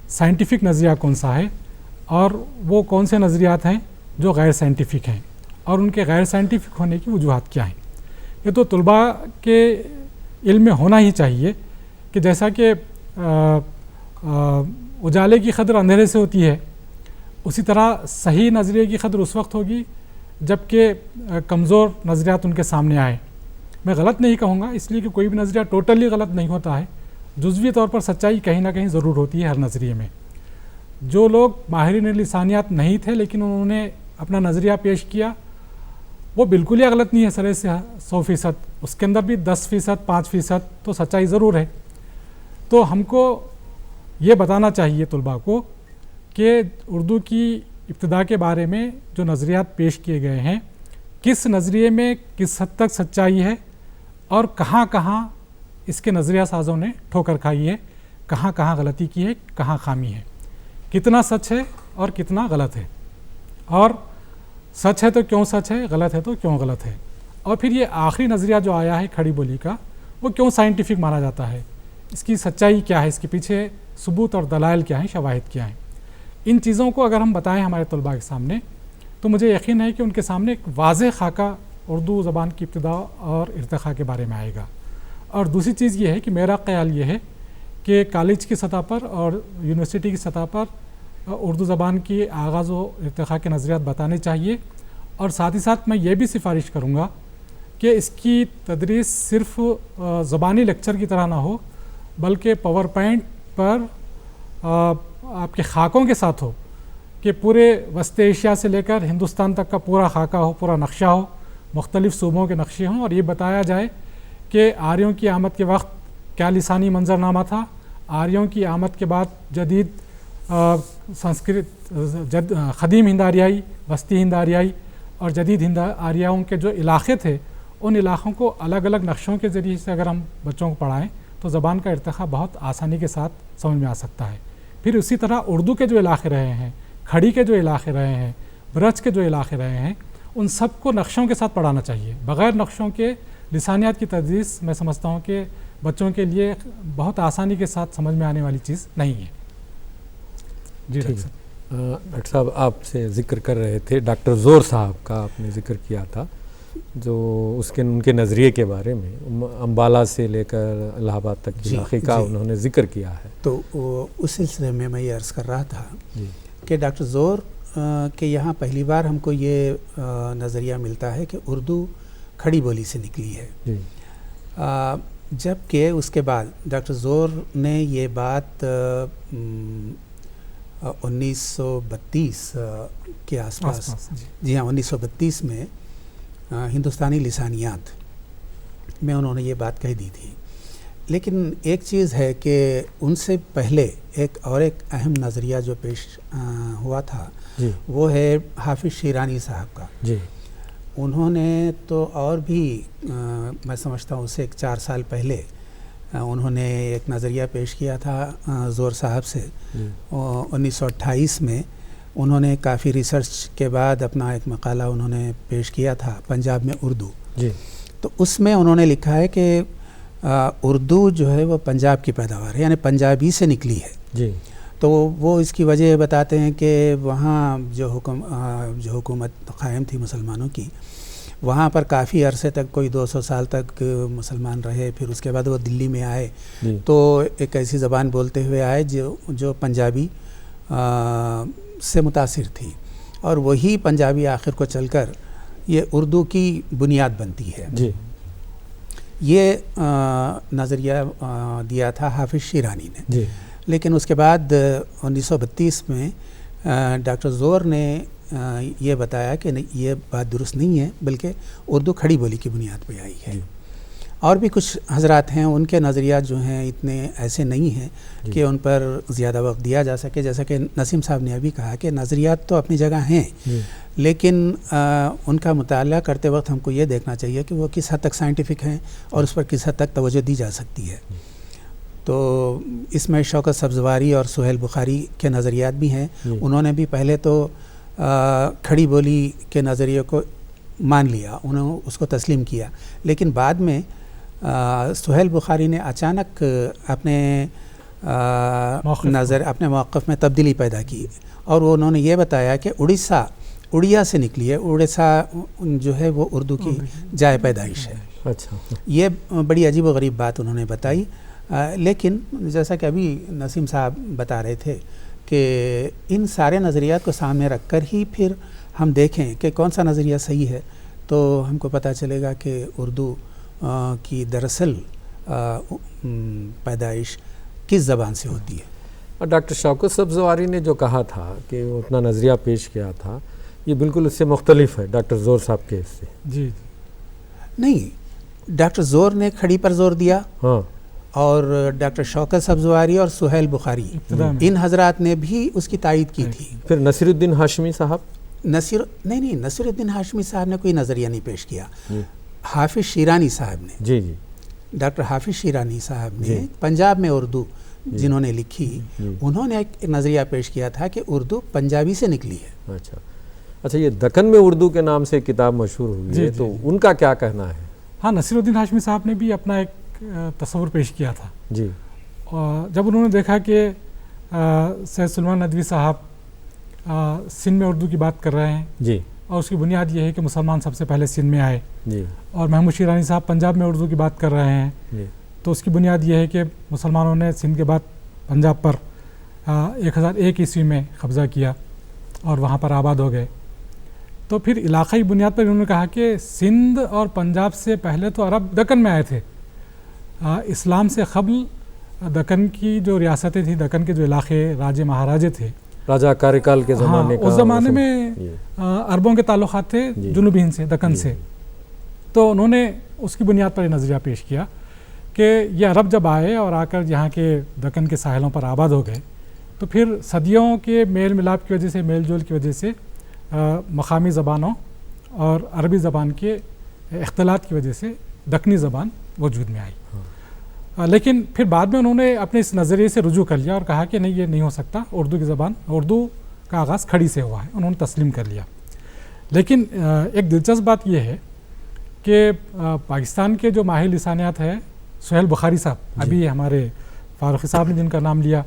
Speaker 3: سائنٹیفک نظریہ کون سا ہے اور وہ کون سے نظریات ہیں جو غیر سائنٹیفک ہیں، اور ان کے غیر سائنٹیفک ہونے کی وجوہات کیا ہیں. یہ تو طلباء کے علم میں ہونا ہی چاہیے کہ جیسا کہ اجالے کی قدر اندھیرے سے ہوتی ہے، اسی طرح صحیح نظریے کی قدر اس وقت ہوگی جب کہ کمزور نظریات ان کے سامنے آئے. میں غلط نہیں کہوں گا، اس لیے کہ کوئی بھی نظریہ ٹوٹلی غلط نہیں ہوتا ہے، جزوی طور پر سچائی کہیں نہ کہیں ضرور ہوتی ہے ہر نظریے میں. جو لوگ ماہرین لسانیات نہیں تھے لیکن انہوں نے اپنا نظریہ پیش کیا، وہ بالکل ہی غلط نہیں ہے سرے سے 100%، اس کے اندر بھی 10%، 5% تو سچائی ضرور ہے. تو ہم کو یہ بتانا چاہیے طلباء کو کہ اردو کی ابتدا کے بارے میں جو نظریات پیش کیے گئے ہیں، کس نظریے میں کس حد تک سچائی ہے اور کہاں کہاں اس کے نظریہ سازوں نے ٹھوکر کھائی ہے، کہاں کہاں غلطی کی ہے، کہاں خامی ہے، کتنا سچ ہے اور کتنا غلط ہے، اور سچ ہے تو کیوں سچ ہے، غلط ہے تو کیوں غلط ہے. اور پھر یہ آخری نظریہ جو آیا ہے کھڑی بولی کا، وہ کیوں سائنٹیفک مانا جاتا ہے، اس کی سچائی کیا ہے، اس کے پیچھے ثبوت اور دلائل کیا ہیں، شواہد کیا ہیں. ان چیزوں کو اگر ہم بتائیں ہمارے طلباء کے سامنے تو مجھے یقین ہے کہ ان کے سامنے ایک واضح خاکہ اردو زبان کی ابتدا اور ارتقاء کے بارے میں آئے گا. اور دوسری چیز یہ ہے کہ میرا خیال یہ ہے کہ کالج کی سطح پر اور یونیورسٹی کی سطح پر اردو زبان کی آغاز و ارتقاء کے نظریات بتانے چاہیے، اور ساتھ ہی ساتھ میں یہ بھی سفارش کروں گا کہ اس کی تدریس صرف زبانی لیکچر کی طرح نہ ہو، بلکہ پاور پوائنٹ پر آپ کے خاکوں کے ساتھ ہو، کہ پورے وسط ایشیا سے لے کر ہندوستان تک کا پورا خاکہ ہو، پورا نقشہ ہو، مختلف صوبوں کے نقشے ہوں، اور یہ بتایا جائے کہ آریوں کی آمد کے وقت کیا لسانی منظرنامہ تھا، آریوں کی آمد کے بعد جدید قدیم ہند آریائی، وسطی ہند آریائی اور جدید ہند آریاؤں کے جو علاقے تھے، ان علاقوں کو الگ الگ نقشوں کے ذریعے سے اگر ہم بچوں کو پڑھائیں تو زبان کا ارتقاء بہت آسانی کے ساتھ سمجھ میں آ سکتا ہے. پھر اسی طرح اردو کے جو علاقے رہے ہیں، کھڑی کے جو علاقے رہے ہیں، برج کے جو علاقے رہے ہیں، ان سب کو نقشوں کے ساتھ پڑھانا چاہیے. بغیر نقشوں کے لسانیات کی تدریس میں سمجھتا ہوں کہ بچوں کے لیے بہت آسانی کے ساتھ سمجھ میں آنے والی چیز نہیں ہے. جی
Speaker 2: ڈاکٹر صاحب، آپ سے ذکر کر رہے تھے ڈاکٹر زور صاحب کا، آپ نے ذکر کیا تھا، جو ان کے نظریے کے بارے میں امبالہ سے لے کر الہ آباد تک کے علاقے کا انہوں نے ذکر کیا ہے.
Speaker 4: تو اس سلسلے میں یہ عرض کر رہا تھا کہ ڈاکٹر زور کہ یہاں پہلی بار ہم کو یہ نظریہ ملتا ہے کہ اردو کھڑی بولی سے نکلی ہے، جبکہ اس کے بعد ڈاکٹر زور نے یہ بات 1932 کے آس پاس، جی ہاں 1932 میں ہندوستانی لسانیات میں انہوں نے یہ بات کہہ دی تھی. لیکن ایک چیز ہے کہ ان سے پہلے ایک اہم نظریہ جو پیش ہوا تھا وہ ہے حافظ شیرانی صاحب کا. انہوں نے تو اور بھی میں سمجھتا ہوں اسے 4 سال پہلے انہوں نے ایک نظریہ پیش کیا تھا زور صاحب سے. 1928 میں انہوں نے کافی ریسرچ کے بعد اپنا ایک مقالہ انہوں نے پیش کیا تھا پنجاب میں اردو. تو اس میں انہوں نے لکھا ہے کہ اردو جو ہے وہ پنجاب کی پیداوار ہے، یعنی پنجابی سے نکلی ہے. تو وہ اس کی وجہ بتاتے ہیں کہ وہاں جو حکومت قائم تھی مسلمانوں کی، وہاں پر کافی عرصے تک کوئی 200 سال تک مسلمان رہے. پھر اس کے بعد وہ دلی میں آئے تو ایک ایسی زبان بولتے ہوئے آئے جو پنجابی سے متاثر تھی، اور وہی پنجابی آخر کو چل کر یہ اردو کی بنیاد بنتی ہے. یہ نظریہ دیا تھا حافظ شیرانی نے. لیکن اس کے بعد 1932 میں ڈاکٹر زور نے یہ بتایا کہ یہ بات درست نہیں ہے، بلکہ اردو کھڑی بولی کی بنیاد پہ آئی ہے. اور بھی کچھ حضرات ہیں ان کے نظریات جو ہیں اتنے ایسے نہیں ہیں کہ ان پر زیادہ وقت دیا جا سکے. جیسا کہ نسیم صاحب نے ابھی کہا کہ نظریات تو اپنی جگہ ہیں لیکن ان کا مطالعہ کرتے وقت ہم کو یہ دیکھنا چاہیے کہ وہ کس حد تک سائنٹیفک ہیں اور اس پر کس حد تک توجہ دی جا سکتی ہے. تو اس میں شوکت سبزواری اور سہیل بخاری کے نظریات بھی ہیں. انہوں نے بھی پہلے تو کھڑی بولی کے نظریے کو مان لیا, انہوں اس کو تسلیم کیا, لیکن بعد میں سہیل بخاری نے اچانک اپنے اپنے موقف میں تبدیلی پیدا کی اور انہوں نے یہ بتایا کہ اڑیا سے نکلی ہے, اڑیسہ جو ہے وہ اردو کی جائے پیدائش ہے.
Speaker 2: اچھا,
Speaker 4: یہ بڑی عجیب و غریب بات انہوں نے بتائی. لیکن جیسا کہ ابھی نسیم صاحب بتا رہے تھے کہ ان سارے نظریات کو سامنے رکھ کر ہی پھر ہم دیکھیں کہ کون سا نظریہ صحیح ہے تو ہم کو پتہ چلے گا کہ اردو کی دراصل پیدائش کس زبان سے ہوتی ہے.
Speaker 2: اور ڈاکٹر شوکت سبزواری نے جو کہا تھا کہ وہ اپنا نظریہ پیش کیا تھا یہ بالکل اس سے مختلف ہے ڈاکٹر زور صاحب کے اس سے.
Speaker 3: جی
Speaker 4: نہیں, ڈاکٹر زور نے کھڑی پر زور دیا اور ڈاکٹر شوکت سبزواری اور سہیل بخاری ان حضرات نے بھی اس کی تائید کی تھی.
Speaker 2: پھر نصیر الدین ہاشمی صاحب
Speaker 4: نصیر الدین ہاشمی صاحب نے کوئی نظریہ نہیں پیش کیا. حافظ شیرانی صاحب نے
Speaker 2: جی
Speaker 4: ڈاکٹر حافظ شیرانی صاحب نے پنجاب میں اردو جنہوں نے لکھی انہوں نے ایک نظریہ پیش کیا تھا کہ اردو پنجابی سے نکلی ہے.
Speaker 2: اچھا, یہ دکن میں اردو کے نام سے کتاب مشہور ہوئی ہے تو ان کا کیا کہنا ہے؟
Speaker 3: ہاں, نصیر الدین ہاشمی صاحب نے بھی اپنا ایک تصور پیش کیا تھا.
Speaker 2: جی,
Speaker 3: جب انہوں نے دیکھا کہ سید سلیمان ندوی صاحب سندھ میں اردو کی بات کر رہے ہیں
Speaker 2: جی,
Speaker 3: اور اس کی بنیاد یہ ہے کہ مسلمان سب سے پہلے سندھ میں آئے
Speaker 2: جی,
Speaker 3: اور محمود شیرانی صاحب پنجاب میں اردو کی بات کر رہے ہیں
Speaker 2: جی,
Speaker 3: تو اس کی بنیاد یہ ہے کہ مسلمانوں نے سندھ کے بعد پنجاب پر 1001 عیسوی میں قبضہ کیا اور وہاں پر آباد ہو گئے. تو پھر علاقائی بنیاد پر انہوں نے کہا کہ سندھ اور پنجاب سے پہلے تو عرب دکن میں آئے تھے. اسلام سے قبل دکن کی جو ریاستیں تھیں, دکن کے جو علاقے راجے مہاراجے تھے,
Speaker 2: راجہ کاریکال کے زمانے کا,
Speaker 3: اس زمانے میں عربوں کے تعلقات تھے جنوبی ہند سے, دکن سے. تو انہوں نے اس کی بنیاد پر یہ نظریہ پیش کیا کہ یہ عرب جب آئے اور آ کر یہاں کے دکن کے ساحلوں پر آباد ہو گئے تو پھر صدیوں کے میل ملاپ کی وجہ سے, میل جول کی وجہ سے مقامی زبانوں اور عربی زبان کے اختلاط کی وجہ سے دکنی زبان وجود میں آئی. لیکن پھر بعد میں انہوں نے اپنے اس نظریے سے رجوع کر لیا اور کہا کہ نہیں, یہ نہیں ہو سکتا, اردو کی زبان, اردو کا آغاز کھڑی سے ہوا ہے. انہوں نے تسلیم کر لیا. لیکن ایک دلچسپ بات یہ ہے کہ پاکستان کے جو ماہر لسانیات ہے سہیل بخاری صاحب, ابھی ہمارے فاروقی صاحب نے جن کا نام لیا,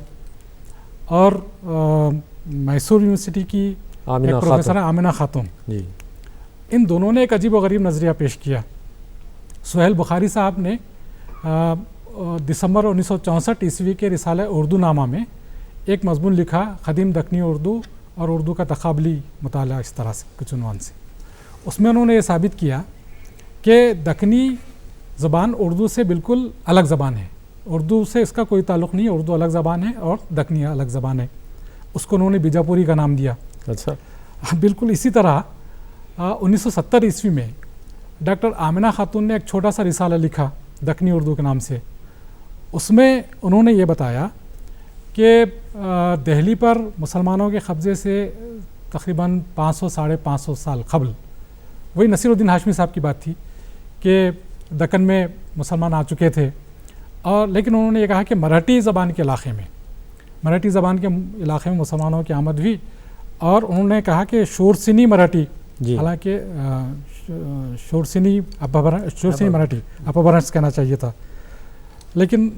Speaker 3: اور میسور یونیورسٹی کی پروفیسر آمنہ خاتون, ان دونوں نے ایک عجیب و غریب نظریہ پیش کیا. سہیل بخاری صاحب نے دسمبر 1964 عیسوی کے رسالہ اردو نامہ میں ایک مضمون لکھا, قدیم دکنی اردو اور اردو کا تقابلی مطالعہ, اس طرح سے کچھ عنوان سے. اس میں انہوں نے یہ ثابت کیا کہ دکنی زبان اردو سے بالکل الگ زبان ہے, اردو سے اس کا کوئی تعلق نہیں, اردو الگ زبان ہے اور دکنی الگ زبان ہے. اس کو انہوں نے بیجاپوری کا نام دیا.
Speaker 2: اچھا,
Speaker 3: بالکل اسی طرح 1970 عیسوی میں ڈاکٹر آمنہ خاتون نے ایک چھوٹا سا رسالہ لکھا دکنی اردو کے نام سے. اس میں انہوں نے یہ بتایا کہ دہلی پر مسلمانوں کے قبضے سے تقریباً 500-550 سال قبل, وہی نصیر الدین ہاشمی صاحب کی بات تھی کہ دکن میں مسلمان آ چکے تھے, اور لیکن انہوں نے یہ کہا کہ مراٹھی زبان کے علاقے میں مسلمانوں کی آمد ہوئی, اور انہوں نے کہا کہ شورسینی مراٹھی, حالانکہ شورسینی مراٹھی اپبھرنش کہنا چاہیے تھا, لیکن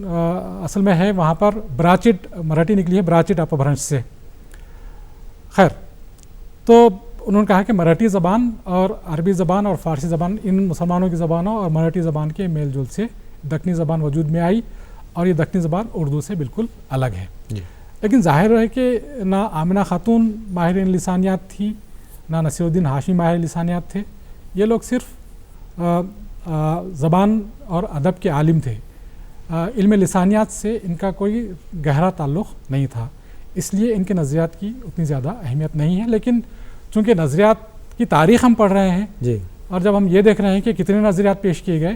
Speaker 3: اصل میں ہے وہاں پر براچٹ مراٹھی نکلی ہے, براچٹ اپبھرنش سے. خیر, تو انہوں نے کہا کہ مراٹھی زبان اور عربی زبان اور فارسی زبان, ان مسلمانوں کی زبانوں اور مراٹھی زبان کے میل جول سے دکنی زبان وجود میں آئی, اور یہ دکنی زبان اردو سے بالکل الگ ہے. لیکن ظاہر ہے کہ نہ آمنہ خاتون ماہر لسانیات تھی, نہ نصیر الدین ہاشمی ماہر لسانیات تھے. یہ لوگ صرف زبان اور ادب کے عالم تھے, علم لسانیات سے ان کا کوئی گہرا تعلق نہیں تھا, اس لیے ان کے نظریات کی اتنی زیادہ اہمیت نہیں ہے. لیکن چونکہ نظریات کی تاریخ ہم پڑھ رہے ہیں اور جب ہم یہ دیکھ رہے ہیں کہ کتنے نظریات پیش کیے گئے,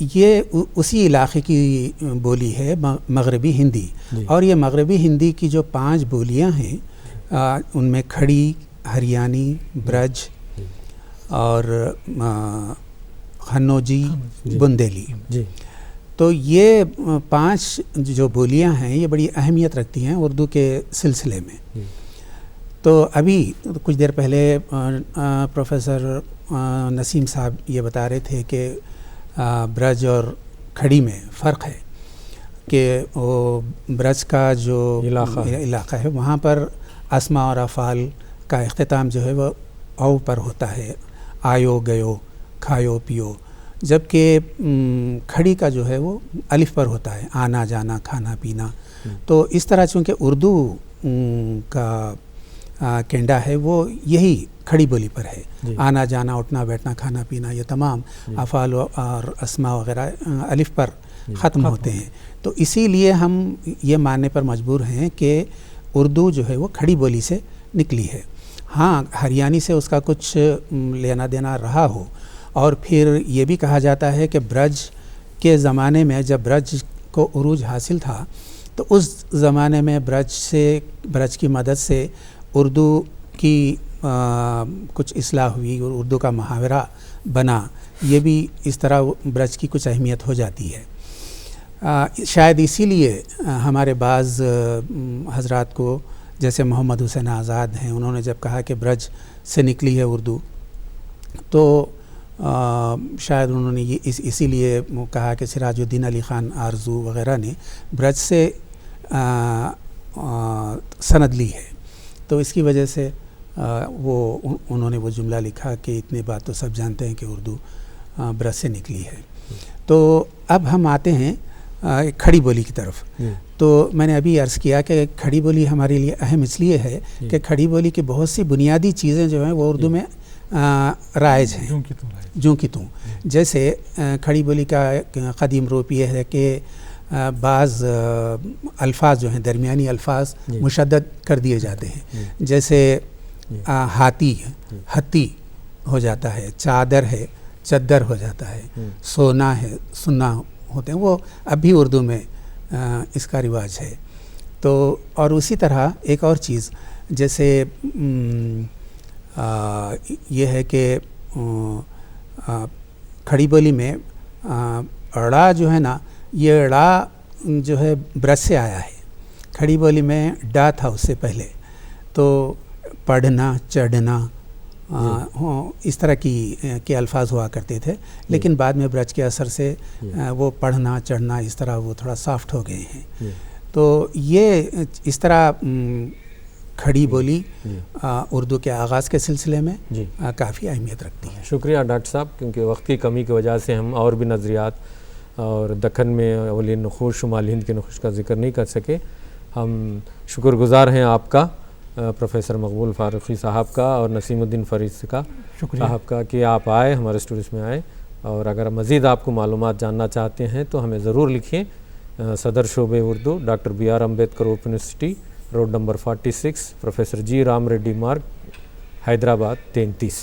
Speaker 4: یہ اسی علاقے کی بولی ہے مغربی ہندی، اور یہ مغربی ہندی کی جو 5 بولیاں ہیں ان میں کھڑی، ہریانی، برج اور خنوجی، بندیلی، تو یہ 5 جو بولیاں ہیں یہ بڑی اہمیت رکھتی ہیں اردو کے سلسلے میں۔ تو ابھی کچھ دیر پہلے پروفیسر نسیم صاحب یہ بتا رہے تھے کہ برج اور کھڑی میں فرق ہے، کہ وہ برج کا جو علاقہ ہے وہاں پر اسماء اور افعال کا اختتام جو ہے وہ او پر ہوتا ہے، آیو گیو، کھایو پیو، جبکہ کھڑی کا جو ہے وہ الف پر ہوتا ہے، آنا جانا، کھانا پینا۔ تو اس طرح چونکہ اردو کا کینڈا ہے وہ یہی کھڑی بولی پر ہے، آنا جانا، اٹھنا بیٹھنا، کھانا پینا، یہ تمام افعال اور اسماء وغیرہ الف پر ختم ہوتے ہیں۔ تو اسی لیے ہم یہ ماننے پر مجبور ہیں کہ اردو جو ہے وہ کھڑی بولی سے نکلی ہے۔ ہاں، ہریانی سے اس کا کچھ لینا دینا رہا ہو، اور پھر یہ بھی کہا جاتا ہے کہ برج کے زمانے میں جب برج کو عروج حاصل تھا تو اس زمانے میں برج کی مدد سے اردو کی کچھ اصلاح ہوئی اور اردو کا محاورہ بنا، یہ بھی اس طرح برج کی کچھ اہمیت ہو جاتی ہے۔ شاید اسی لیے ہمارے بعض حضرات کو، جیسے محمد حسین آزاد ہیں، انہوں نے جب کہا کہ برج سے نکلی ہے اردو، تو شاید انہوں نے یہ اسی لیے کہا کہ سراج الدین علی خان آرزو وغیرہ نے برج سے سند لی ہے، تو اس کی وجہ سے انہوں نے وہ جملہ لکھا کہ اتنی بات تو سب جانتے ہیں کہ اردو برج سے نکلی ہے۔ تو اب ہم آتے ہیں کھڑی بولی کی طرف۔ تو میں نے ابھی عرض کیا کہ کھڑی بولی ہمارے لیے اہم اس لیے ہے کہ کھڑی بولی کی بہت سی بنیادی چیزیں جو ہیں وہ اردو میں رائج ہیں، جوں کی توں۔ جیسے کھڑی بولی کا قدیم روپ یہ ہے کہ بعض الفاظ جو ہیں، درمیانی الفاظ مشدد کر دیے جاتے ہیں، جیسے ہاتھی ہتی ہو جاتا ہے، چادر ہے چدر ہو جاتا ہے، سونا ہے سنا ہوتے ہیں، وہ اب بھی اردو میں اس کا رواج ہے۔ تو اور اسی طرح ایک اور چیز، جیسے یہ ہے کہ کھڑی بولی میں اڑا جو ہے نا، یہ اڑا جو ہے برج سے آیا ہے۔ کھڑی بولی میں ڈا تھا اس سے پہلے، تو پڑھنا، چڑھنا، اس طرح کے الفاظ ہوا کرتے تھے، لیکن بعد میں برج کے اثر سے وہ پڑھنا چڑھنا اس طرح وہ تھوڑا سافٹ ہو گئے ہیں۔ تو یہ اس طرح کھڑی بولی اردو کے آغاز کے سلسلے میں کافی اہمیت رکھتی ہے۔
Speaker 2: شکریہ ڈاکٹر صاحب، کیونکہ وقت کی کمی کی وجہ سے ہم اور بھی نظریات اور دکن میں اولی نخوش، شمال ہند کے نخوش کا ذکر نہیں کر سکے۔ ہم شکر گزار ہیں آپ کا، پروفیسر مقبول فاروقی صاحب کا اور نسیم الدین فرید کا صاحب کا، کہ آپ آئے، ہمارے اسٹوڈیوز میں آئے، اور اگر مزید آپ کو معلومات جاننا چاہتے ہیں تو ہمیں ضرور لکھیں۔ صدر شعبہ Urdu, doctor B R Ambedkar open university, road number 46، professor G Ram Reddy Marg, Hyderabad 33۔